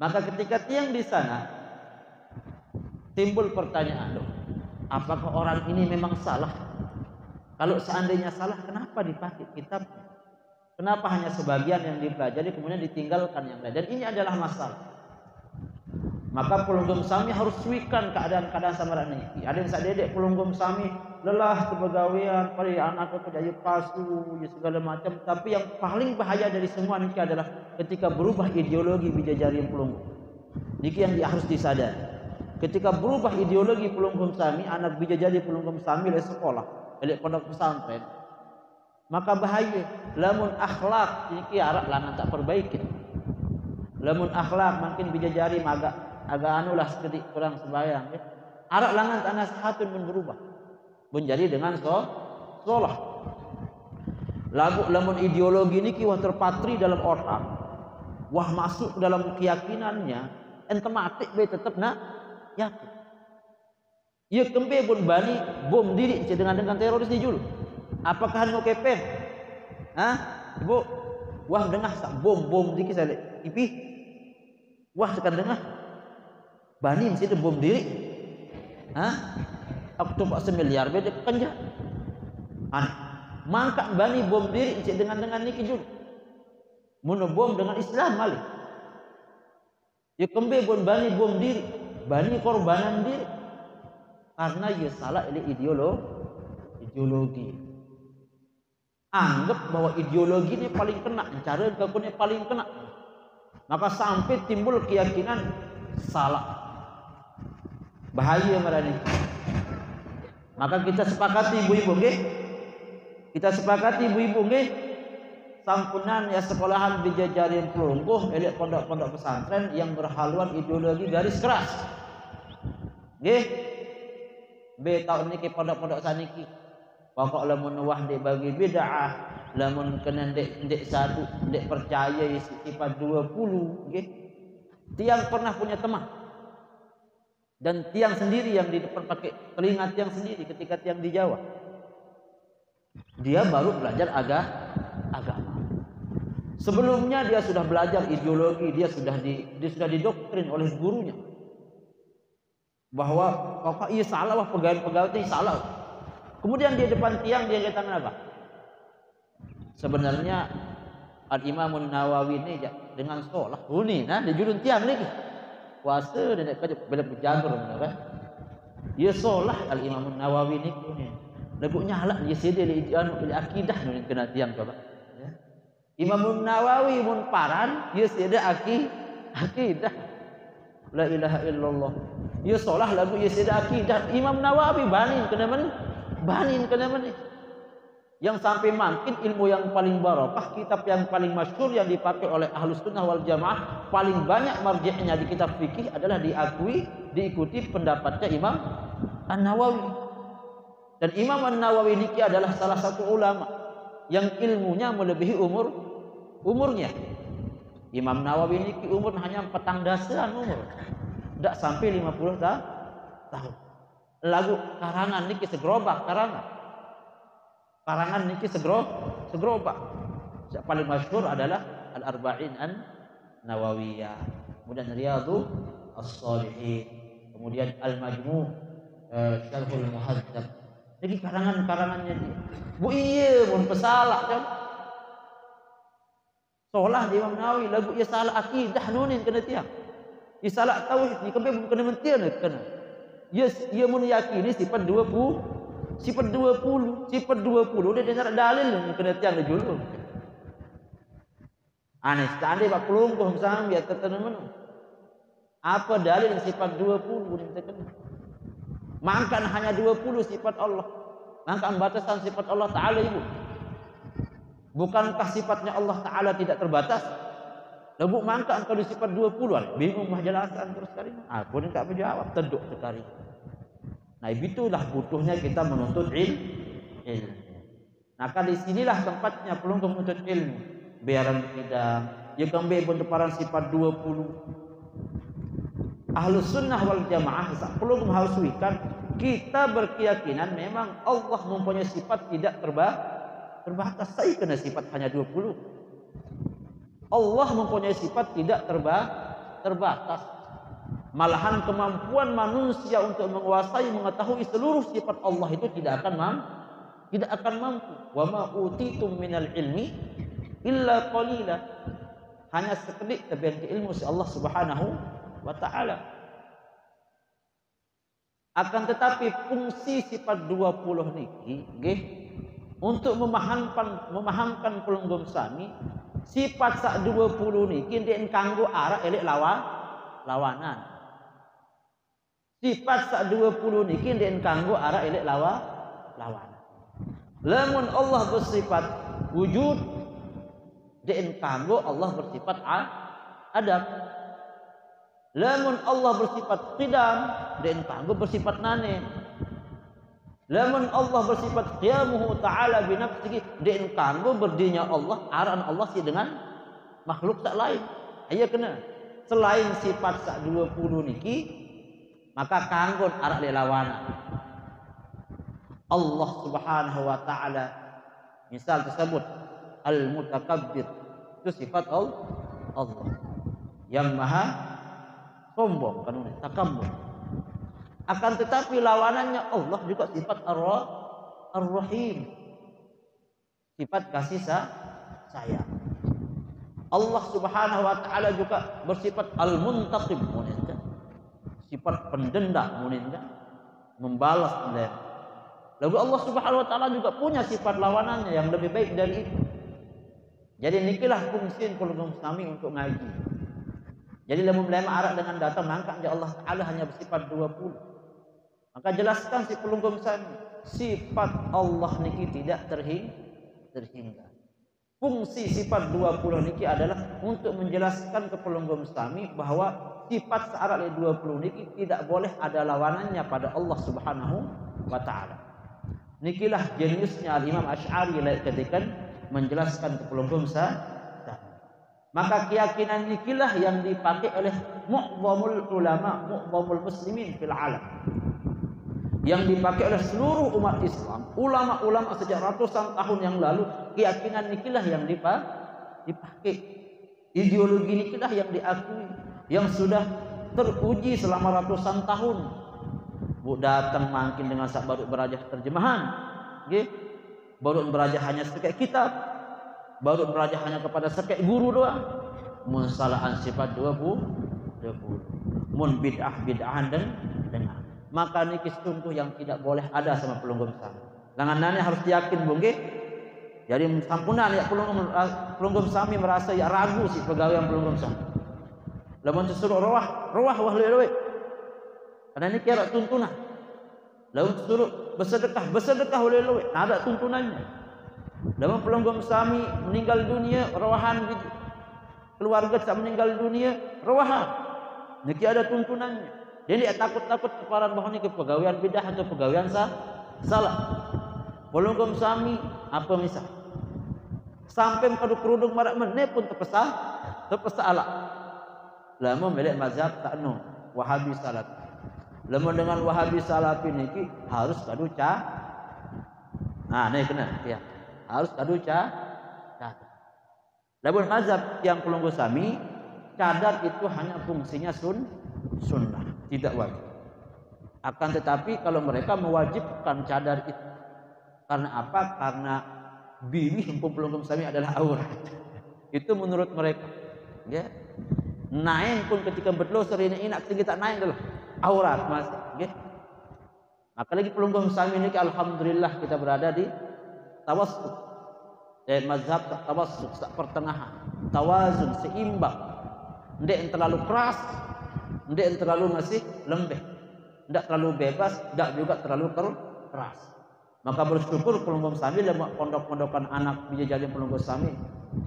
Maka ketika tiang di sana timbul pertanyaan, loh, apakah orang ini memang salah? Kalau seandainya salah, kenapa dipakai kitabnya? Kenapa hanya sebagian yang dipelajari kemudian ditinggalkan yang lain? Dan ini adalah masalah. Maka pelunggum sami harus suikan keadaan-keadaan sama ini. Ada yang sadedek pelunggum sami lelah kepegawaian, pada anak itu jadi pasu, segala macam. Tapi yang paling bahaya dari semua ini adalah ketika berubah ideologi bijajari yang pelunggum. Niki yang harus disadari. Ketika berubah ideologi pelunggum sami, anak bijajari pelunggum sami dari sekolah, dari pondok pesantren, maka bahaya. Lamun akhlak niki arak langan tak perbaiki. Lamun akhlak makin bijajari agak anulah sedikit kurang sembahyang, ya. Arak langan tak nasihatun pun berubah menjadi dengan sholah. Lamun ideologi ini kiwah terpatri dalam otak, wah masuk dalam keyakinannya, ente mati be tetap nak yakin. Ia kembe pun bani bom diri dengan teroris di julu. Apakah mau kepen? Hah? Ibu, wah dengar sak bom dikit saya ipih. Wah tekan dengar. Bani mesti bom diri. Hah? Aku coba semiliar beda kenja. Mangkak bani bom diri cik dengan niki jul. Mun bom dengan Islam malih. Ya kembe pun bani bom diri, bani korbanan diri. Karena ia salah oleh ideologi. Anggap bahwa ideologi ini paling kena, cara ini paling kena. Maka sampai timbul keyakinan salah. Bahaya merani. Maka kita sepakati ibu-ibu nggih. Kita sepakati ibu-ibu nggih. Sampunan ya sekolahan bijajarin pelungguh elek pondok-pondok pesantren yang berhaluan ideologi garis keras. Nggih. Be tahun niki pondok-pondok saniki. Pokok lamun wah dek bagi bid'ah, lamun kena dek satu, dek percaya sifat 20 nggih. Tiang pernah punya teman. Dan tiang sendiri yang di depan pakai telinga tiang sendiri ketika tiang di Jawa. Dia baru belajar agama. Sebelumnya dia sudah belajar ideologi, dia sudah didoktrin oleh gurunya. Bahwa pokok iya salah wah pegawai itu salah. Kemudian di depan tiang dia katakan apa? Sebenarnya Al-Imam Nawawi ini dengan sholah ini nah di jurun tiang lagi. Puasa dan kerja bela berjagur kan. Dia sholah Al-Imam Nawawi ni. Lagunya halak dia sedia li akidah ni kena tiang coba. Ya. Imam Nawawi mun paran dia sedia akidah. La ilaha illallah. Dia sholah lagu dia sedia akidah. Imam Nawawi banin kena mana? Yang sampai makin ilmu yang paling barokah, kitab yang paling masyhur yang dipakai oleh Ahlus Sunnah wal Jamaah, paling banyak marji'nya di kitab fikih adalah diikuti pendapatnya Imam An-Nawawi. Dan Imam An-Nawawi ini adalah salah satu ulama yang ilmunya melebihi umurnya. Imam Nawawi ini umur hanya 14 umur. Tidak sampai 50 tahun. tahun. Lagu karangan niki segerobak karangan niki segerobak. Yang paling masyhur adalah Al-Arba'in An-Nawawiyah, kemudian Riyadhus Shalihin, kemudian Al-Majmu' Syarhul Muhadzab. Niki karangannya dia. Bu iya mun pesalah kan. Solah di Imam Nawawi lagu ia salah akidah nunin kena tiang. Ia salah tauhid ni kebe kena mentian kena. Ia mun yakini sifat 20 sifat 20 dia dengar dalil ni kena tiang de julung. Aneh tadi bak pelungkuh sam biar tetenemen. Apa dalil sifat 20 ni kena? Mangkan hanya 20 sifat Allah. Mangkan batasan sifat Allah Ta'ala ibu. Bukankah sifatnya Allah Ta'ala tidak terbatas? Lalu mangkan kalau sifat 20 bingung mah jelasan terus kali. Aku ni tak berjawab teduk sekali. Nah itulah butuhnya kita menuntut ilmu. Nah di sinilah tempatnya pelungkuh menuntut ilmu. Biaran kita ya kembali pendeparan sifat 20. Ahlus sunnah wal jamaah perlu menghauswikan kita berkeyakinan memang Allah mempunyai sifat tidak terbatas. Saya kena sifat hanya 20. Allah mempunyai sifat tidak terbatas. Malahan kemampuan manusia untuk menguasai mengetahui seluruh sifat Allah itu tidak akan mampu. Wa ma utitum minal ilmi illa qalila. Hanya sekedip tabiat ilmu si Allah Subhanahu wa ta'ala. Akan tetapi fungsi sifat 20 niki nggih untuk memahamkan pelunggum sami sifat sak 20 niki den kanggo arah elek lawanan. Sifat sak 20 niki den kanggo arah elek lawanan. Lamun Allah bersifat wujud den kanggo Allah bersifat adam. Lamun Allah bersifat qidam dan kanggo bersifat nane. Lamun Allah bersifat qiyamuhu ta'ala bi nafsihi dan kanggo berdirinya Allah aran Allah si dengan makhluk tak lain. Aya kena. Selain sifat sak 20 niki maka kanggo arak lawana. Allah Subhanahu wa ta'ala misal tersebut al-mutakabbir itu sifat Allah yang maha sombong kan takabur. Akan tetapi lawanannya Allah juga sifat Ar-Rahim. Sifat kasih sayang. Allah Subhanahu wa taala juga bersifat Al-Muntaqim, sifat pendenda, membalas pendenda. Lalu Allah Subhanahu wa taala juga punya sifat lawanannya yang lebih baik dari itu. Jadi nikilah fungsi pelunggung kami untuk ngaji. Jadi lamun arak dengan data mangka Allah Ta'ala hanya bersifat 20. Maka jelaskan si pelunggum sami sifat Allah niki tidak terhingga. Fungsi sifat 20 niki adalah untuk menjelaskan ke pelunggum sami bahwa sifat searak 20 niki tidak boleh ada lawanannya pada Allah Subhanahu wa Ta'ala. Nikilah jeniusnya Imam Asy'ari ketika menjelaskan ke pelunggum sami. Maka keyakinan nikilah yang dipakai oleh mu'dhamul ulama, mu'dhamul muslimin fil alam. Yang dipakai oleh seluruh umat Islam, ulama-ulama sejak ratusan tahun yang lalu, keyakinan nikilah yang dipakai. Ideologi nikilah yang diakui, yang sudah teruji selama ratusan tahun. Bu datang makin dengan sak baru berajah terjemahan, nggih. Baru berajah hanya sebagai kitab. Baru belajar hanya kepada sekek guru doang. Mun salahan sifat 20. Mun bid'ahan dan dengan. Maka niki sungguh yang tidak boleh ada sama pelunggum sami. Langanane harus yakin nggih. Jadi sampunan ya pelunggum sami merasa ya ragu si pegawai pelunggum sami. Lamun disuruh rawah lewe. Karena ini kira tuntunan. Lamun disuruh bersedekah lewe. Ada tuntunannya. Dalam pelunggum sami meninggal dunia rawahan gitu. Keluarga tak meninggal dunia rawahan. Niki ada tuntunannya. Jadi takut-takut keparan bahwa ini kepegawaian bidah atau pegawaian salah. Pelunggum sami apa misal? Sampai pada kerudung marak meneh pun terpesah ala. Lama melek mazhab takno Wahabi salat. Lamun dengan Wahabi Salafi niki harus kadu ca. Nah, ini kena ya. Harus kadu ca. Lamun mazhab yang pelunggu sami, cadar itu hanya fungsinya sunnah, tidak wajib. Akan tetapi kalau mereka mewajibkan cadar itu, karena apa? Karena bini pelunggu sami adalah aurat. Itu menurut mereka. Ya. Naik pun ketika berdosa ini nak kita naik adalah aurat mas. Ya. Maka lagi pelunggu sami ini alhamdulillah kita berada di tawassut. Mazhab tawassut, pertengahan, tawazun, seimbang. Tidak yang terlalu keras, tidak yang terlalu masih lembek, tidak terlalu bebas, tidak juga terlalu keras. Maka bersyukur pelunggu sami dalam pondok-pondokan anak bisa jadi pelunggu sami.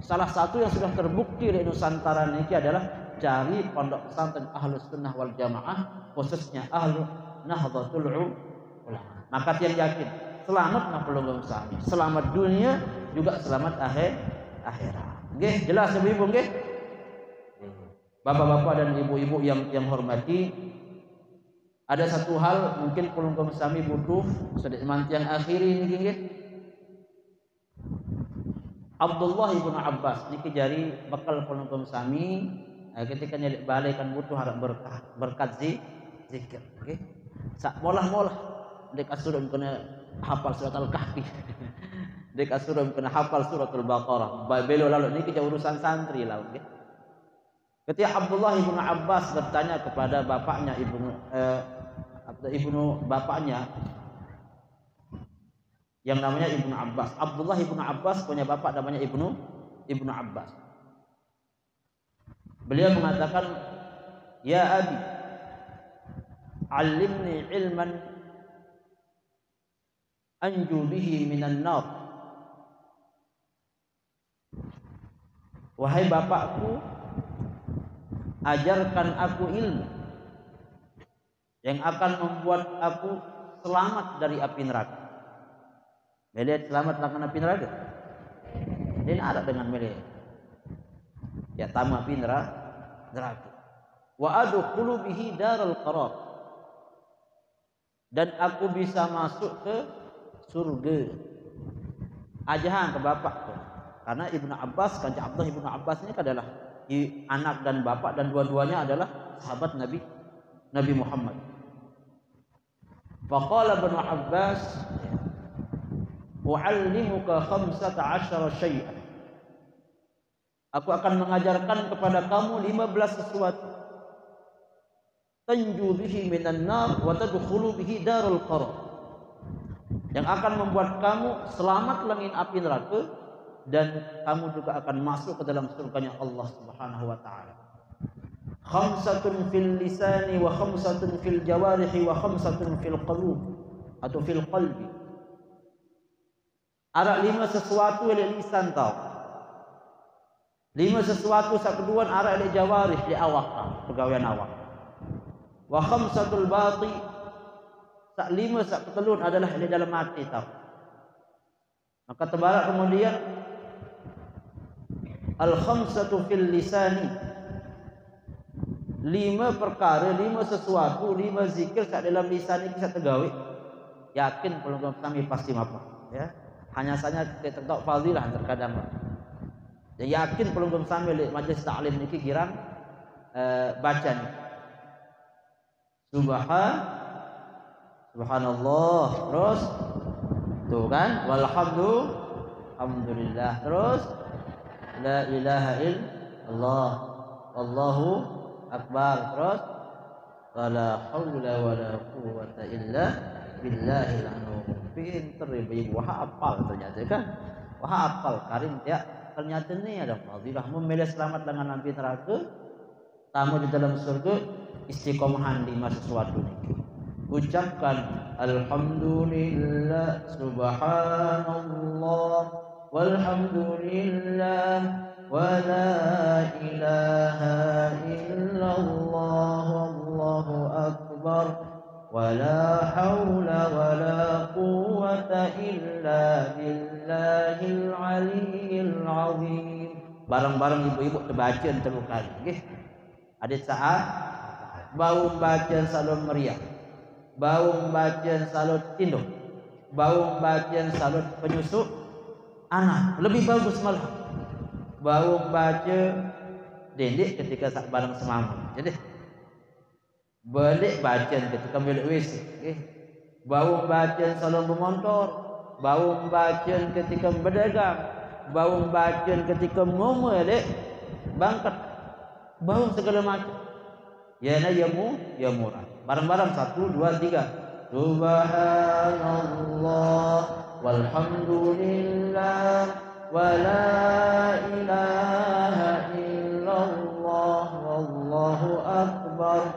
Salah satu yang sudah terbukti di Nusantara ini adalah cari pondok pesantren Ahlus Sunnah wal Jamaah, khususnya Ahlus Nahdlatul Ulama. Maka yang yakin selamat nah pelunggu sami, selamat dunia juga selamat akhirat. Nggih, jelas ibu-ibu nggih? Bapak-bapak dan ibu-ibu yang hormati, ada satu hal mungkin pelunggu sami butuh sedek mantiang akhiri niki nggih. Abdullah ibnu Abbas niki jari bakal pelunggu sami ketika nyalik balai kan butuh harap berkat zikir nggih. Sak molah-molah dek asurum kena hafal surat Al-Kahfi. Dek asurum kena hafal suratul Baqarah. Belo lalu niki urusan santri lalu nggih. Ketika Abdullah ibnu Abbas bertanya kepada bapaknya ibnu bapaknya yang namanya Ibnu Abbas. Abdullah ibnu Abbas punya bapak namanya Ibnu Abbas. Beliau mengatakan, "Ya Abi, alimni ilman anju bihi minan nar." Wahai bapakku, ajarkan aku ilmu yang akan membuat aku selamat dari api neraka. Melihat selamat dari api neraka. Ini ada dengan melihat. Ya tamu api neraka. Wa adkhulu bihi darul qarar. Dan aku bisa masuk ke surga. Ajahan ke bapakku. Karena Ibnu Abbas, kanca Abdullah Ibnu Abbas ini adalah anak dan bapak dan dua-duanya adalah sahabat Nabi Muhammad. Faqala Ibnu Abbas, "U'allimuka 15 syai'an." Aku akan mengajarkan kepada kamu 15 sesuatu. Tanju bihi minan nar wa tadkhulu bihi darul qarar. Yang akan membuat kamu selamat dari api neraka dan kamu juga akan masuk ke dalam surganya Allah Subhanahu wa taala. Khamsatun fil lisani wa khamsatun fil jawarihi wa khamsatun fil qulub atau fil qalbi. Ada 5 sesuatu oleh lisan tau. 5 sesuatu sak keduan ara oleh jawarih di awak, pegawaian awak. Wa khamsatul bati, sak 5 sak ketelun adalah di dalam hati tau. Maka tebarak kemudian al khamsatu fil lisani, 5 perkara, 5 sesuatu, 5 zikir sak dalam lisan ini sak tegawe. Yakin pelunggu kami pasti apa ya. Hanya saja kita tahu fadilah terkadang. Ya yakin pelunggu kami majlis taklim niki girang baca nih. Subhanallah, terus tuh kan, walhamdulillah, terus la ilaha illallah, wallahu akbar, terus wala haula wala quwwata illa billahil azim. Pinter ibu hafal ternyata kan, hafal karim ya. Ternyata ini ada fadilah memilih selamat dengan api neraka, tamu di dalam surga, istiqomahan 5 sesuatu niki. Ucapkan alhamdulillah, subhanallah, walhamdulillah, wa la ilaha illallah, wallahu akbar, wa la hawla wa la quwwata illa billahil aliyyil azim. Bareng-bareng ibu-ibu terbaca terus kali nggih. Ada saat bau baca salam meriah. Baung bacaan salut induk, baung bacaan salut penyusu anak, lebih bagus malah. Baung baca dendik ketika sak barang semama. Jadi balik bacaan ketika milik WC. Baung bacaan salon bermotor, baung bacaan ketika berdagang, baung bacaan ketika memelek bangkat, baung segala macam. Ya murah. Bareng-bareng 1, 2, 3. Subhanallah walhamdulillah wa la ilaha illallah wallahu akbar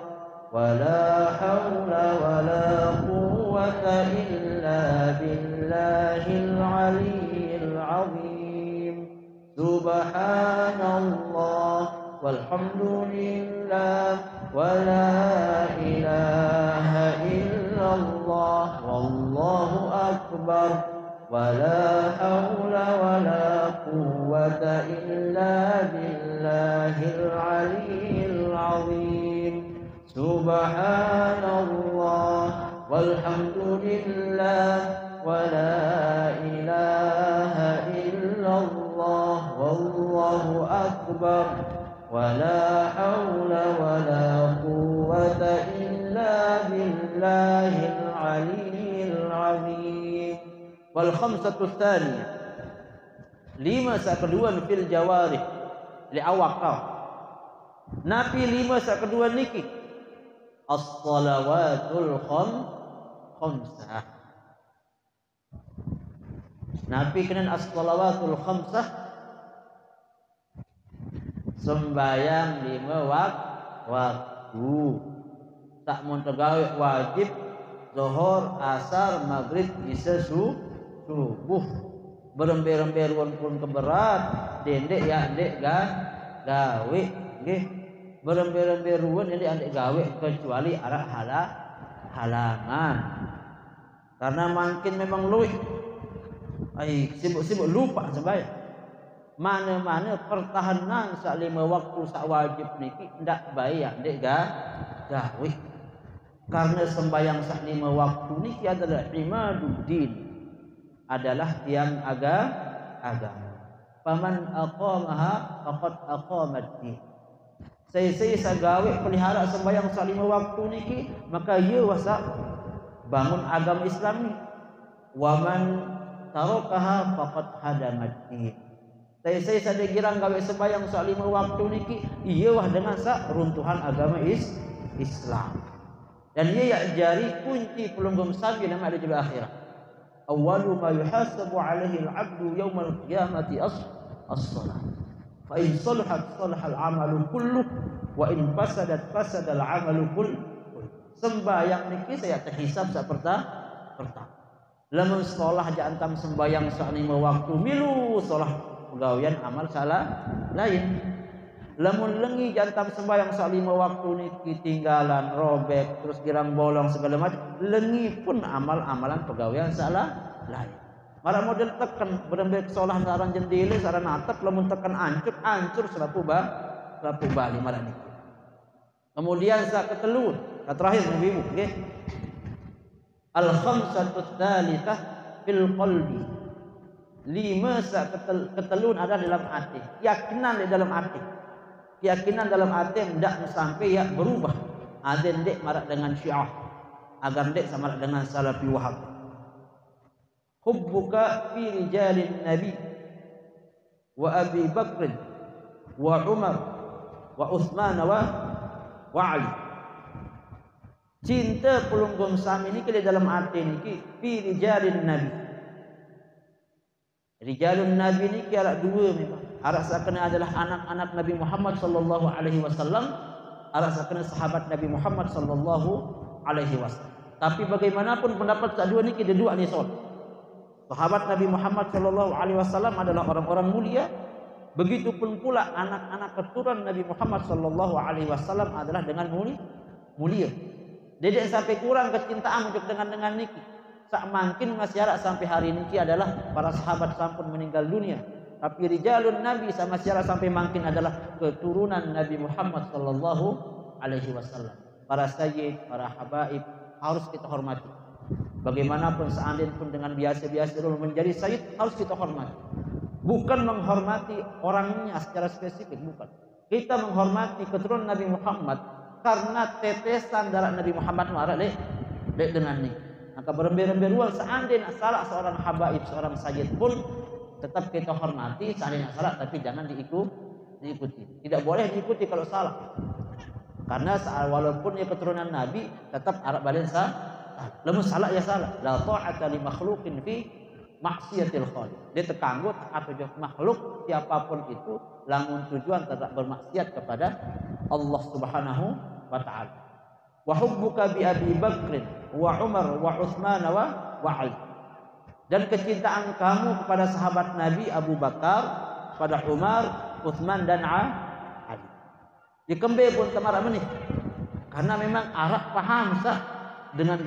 wa la hawla wa la quwwata illa billahil aliyyil azim. Subhanallah walhamdulillah wa la ilaha illallah wallahu akbar wa la hawla wa la quwwata illa billahil aliyyil azim. Subhanallah walhamdulillah wa la ilaha illallah wallahu akbar wa la hawla wa la quwwata illa billahil aliyyil azim. Wal khamsatu tsaniyah, 5 sak kedua fil jawarih li awak kau. Napi 5 sak kedua niki as-salawatul khamsah. Napi kenen as-salawatul khamsah, sembayang 5 waktu. Tak mun tegawe wajib zuhur, asar, maghrib, isya, subuh. Berember-ember pun keberat, dendek ya dek gawe nggih. Berember-ember ruwen jadi andek gawe kecuali arah halangan. Karena makin memang luwih sibuk-sibuk lupa sembahyang. Mana-mana pertahanan sak 5 waktu sak wajib niki ndak baik ndek gawe. Karena sembahyang sak 5 waktu niki adalah imaduddin, adalah tiang agama. Paman aqamaha faqad aqamad-din. Saya sagawe pelihara sembahyang sak 5 waktu niki, maka ia wasa bangun agama Islam ni. Wa man tarakaha faqad hadamad-din. Saya sadar girang gawe sembahyang sak 5 waktu niki iya wah dengan sak runtuhan agama Islam. Dan ia ya jari kunci pelunggum sabi nama ada juga akhirat. Awwalu ma yuhasabu alaihi al-'abdu yaumal qiyamati as-salat. Fa in salahat salahal 'amalu kulluh wa in fasadat fasadal 'amalu kulluh. Sembahyang niki saya terhisab sak pertama. Lamun salah jantam sembahyang sak 5 waktu milu salah pegawaian amal salah lain. Lamun lengi jantam sembahyang sak 5 waktu niki tinggalan, robek, terus girang bolong segala macam, lengi pun amal-amalan pegawaian salah lain. Mara model tekan bener-bener kesalahan saran jendela, saran atap, lamun tekan ancur selapu bali mara niki. Kemudian sak ketelun, terakhir ibu nggih. Al khamsatu tsalitsah fil qalbi. 5 sak ketelun ada dalam hati, keyakinan di dalam hati. Keyakinan dalam hati hendak sampai ya berubah. Ada ndek marak dengan Syiah, agar ndek sama dengan Salafi Wahab. Hubbuka fi rijalin Nabi wa Abi Bakr wa Umar wa Utsman wa Ali. Cinta pelunggum sami niki di dalam hati niki fi rijalin Nabi. Rijalun Nabi niki ada 2 memang. Arah sakana adalah anak-anak Nabi Muhammad sallallahu alaihi wasallam, arah sakana sahabat Nabi Muhammad sallallahu alaihi wasallam. Tapi bagaimanapun pendapat kedua niki dua ni soal. Sahabat Nabi Muhammad sallallahu alaihi wasallam adalah orang-orang mulia, begitupun pula anak-anak keturunan Nabi Muhammad sallallahu alaihi wasallam adalah dengan mulia. Dedek sampai kurang kecintaan untuk dengan niki. Sak mungkin masyarakat sampai hari niki adalah para sahabat sampun meninggal dunia. Tapi rijalun Nabi sama masyarakat sampai mungkin adalah keturunan Nabi Muhammad sallallahu alaihi wasallam. Para sayyid, para habaib, harus kita hormati. Bagaimanapun seandainya pun dengan biasa-biasa dulu menjadi sayyid harus kita hormati. Bukan menghormati orangnya secara spesifik, bukan. Kita menghormati keturunan Nabi Muhammad karena tetesan darah Nabi Muhammad marah dek dengan ini. Maka berember-emberuan seandainya salah seorang habaib, seorang sayyid pun tetap kita hormati seandainya salah, tapi jangan diikuti. Tidak boleh diikuti kalau salah. Karena walaupun dia keturunan Nabi tetap Arab balen lamun salah ya salah. La ta'ata li makhluqin fi maksiatil khaliq. Dia terkanggut atau makhluk siapapun itu lamun tujuan tidak bermaksiat kepada Allah Subhanahu wa taala. Wa hubbuka bi Abi Bakr wa Umar wa Utsman wa Ali. Dan kecintaan kamu kepada sahabat Nabi Abu Bakar, pada Umar, Utsman dan Ali. Dikembe pun tamara menih. Karena memang Arab paham dengan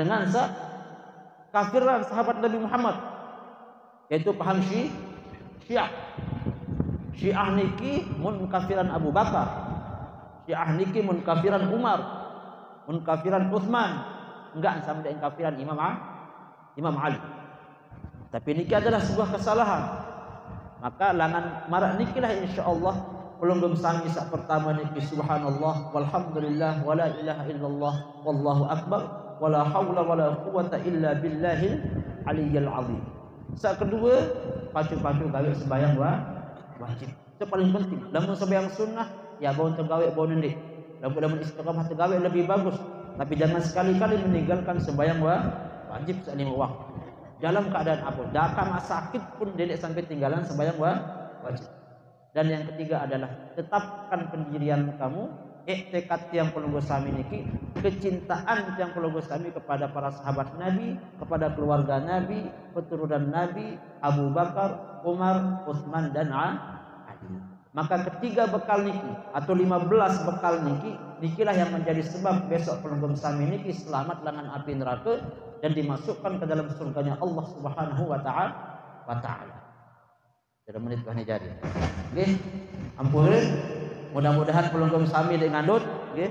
kafiran sahabat Nabi Muhammad, yaitu paham Syiah. Syiah niki mun kafiran Abu Bakar, Syiah niki mun kafiran Umar, mun kafiran Utsman, enggak sama dengan kafiran Imam Ali. Tapi niki adalah sebuah kesalahan. Maka langan marak niki lah insyaallah belum sami sak pertama niki subhanallah walhamdulillah wala ilaha illallah wallahu akbar wala haula wala quwata illa billahil aliyyil azim. Sak kedua pacu-pacu gawe sembahyang wajib. Itu paling penting. Lamun sembahyang sunnah ya bau tergawe bau nendik. Lamun istiqamah tergawe lebih bagus. Tapi jangan sekali-kali meninggalkan sembahyang wajib sak lima waktu. Dalam keadaan apa? Dakam sakit pun dedek sampai tinggalan sembahyang wajib. Dan yang ketiga adalah tetapkan pendirian kamu, iktikad yang perlu sami niki, kecintaan yang perlu sami kepada para sahabat Nabi, kepada keluarga Nabi, keturunan Nabi, Abu Bakar, Umar, Utsman dan Ali. Maka ketiga bekal niki atau 15 bekal niki, nikilah yang menjadi sebab besok perlu sami niki selamat dengan api neraka dan dimasukkan ke dalam surganya Allah Subhanahu wa taala. Sudah menit bahani jadi. Nggih. Ampun. Mudah-mudahan pelungkum sami dengan ngandut, nggih.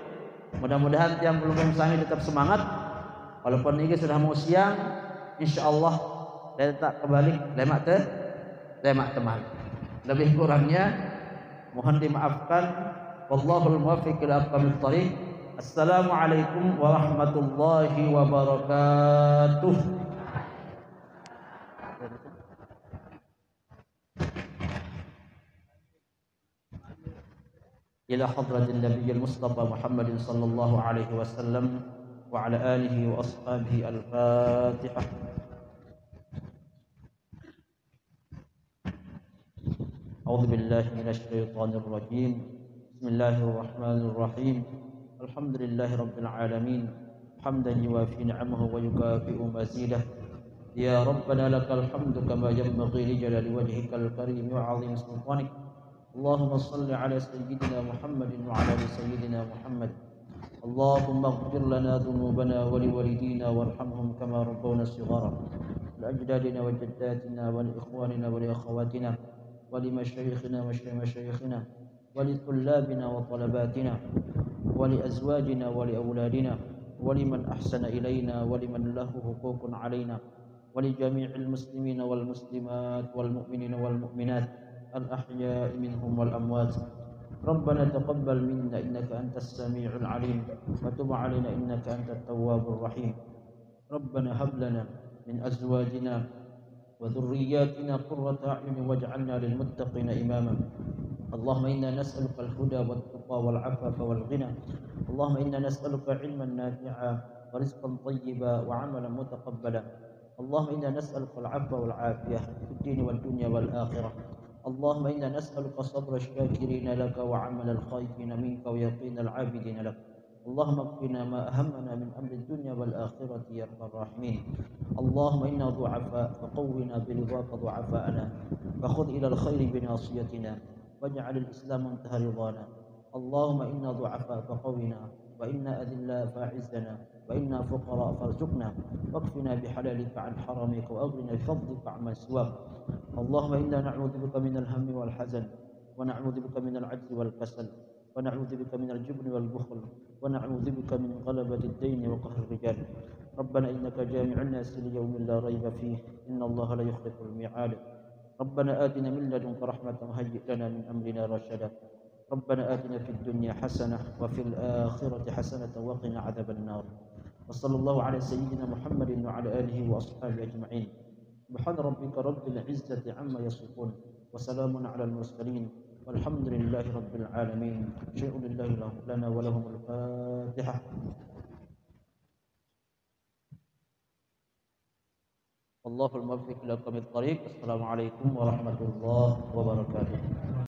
Mudah-mudahan tiang pelungkum sami tetap semangat. Walaupun ini sudah mau siang, insyaallah saya tak kembali lemak teman. Lebih kurangnya mohon dimaafkan. Wallahul muwaffiq ila aqwamit thoriq. Assalamualaikum warahmatullahi wabarakatuh. إلى حضرة النبي المصطفى محمد صلى الله عليه وسلم وعلى آله وأصحابه الفاتحة. أعوذ بالله من الشيطان الرجيم. بسم الله الرحمن الرحيم. الحمد لله رب العالمين حمدا يوافي نعمه ويكافئ مزيده. يا ربنا لك الحمد كما ينبغي لجلال وجهك الكريم وعظيم سلطانك. اللهم صل على سيدنا محمد وعلى ال سيدنا محمد. اللهم اغفر لنا ذنوبنا ولوالدينا وارحمهم كما ربونا صغارا. لأجدادنا وجداتنا ولإخواننا ولأخواتنا ولمشايخنا ومشايخنا ولطلابنا وطلباتنا ولأزواجنا ولأولادنا ولمن أحسن إلينا ولمن له حقوق علينا ولجميع المسلمين والمسلمات والمؤمنين والمؤمنات الأحياء منهم والأموات. ربنا تقبل منا إنك أنت السميع العليم وتب علينا إنك أنت التواب الرحيم. ربنا هب لنا من أزواجنا وذرياتنا قرة أعين واجعلنا للمتقين إماما. اللهم إنا نسألك الهدى والتقى والعفاف والغنى. اللهم إنا نسألك علما نافعا ورزقا طيبا وعملا متقبلا. اللهم إنا نسألك العفو والعافية في الدين والدنيا والآخرة. اللهم إنا نسألك صبر الشاكرين لك وعمل الخائفين منك ويقين العابدين لك. اللهم اكفنا ما أهمنا من أمر الدنيا والآخرة يا أرحم الراحمين. اللهم إنا ضعفاء فقونا برضاك ضعفاءنا فخذ إلى الخير بناصيتنا واجعل الإسلام منتهى رضانا. اللهم إنا ضعفاء فقونا وإنا أذلاء فأعزنا وإنا فقراء فارزقنا واكفنا بحلالك عن حرامك وأغننا بفضلك عمن سواك. اللهم إنا نعوذ بك من الهم والحزن ونعوذ بك من العجز والكسل ونعوذ بك من الجبن والبخل ونعوذ بك من غلبة الدين وقهر الرجال. ربنا إنك جامع الناس ليوم لا ريب فيه إن الله لا يخلف الميعاد. ربنا آتنا من لدنك رحمة وهيئ لنا من أمرنا رشدا. ربنا آتنا في الدنيا حسنة وفي الآخرة حسنة وقنا عذاب النار. وصلى الله على سيدنا محمد وعلى آله وأصحابه أجمعين. سبحان ربك رب العزة عما يصفون وسلام على المرسلين والحمد لله رب العالمين. شيء لله لنا ولهم الفاتحة. والله الموفق إلى أقوم الطريق. السلام عليكم ورحمة الله وبركاته.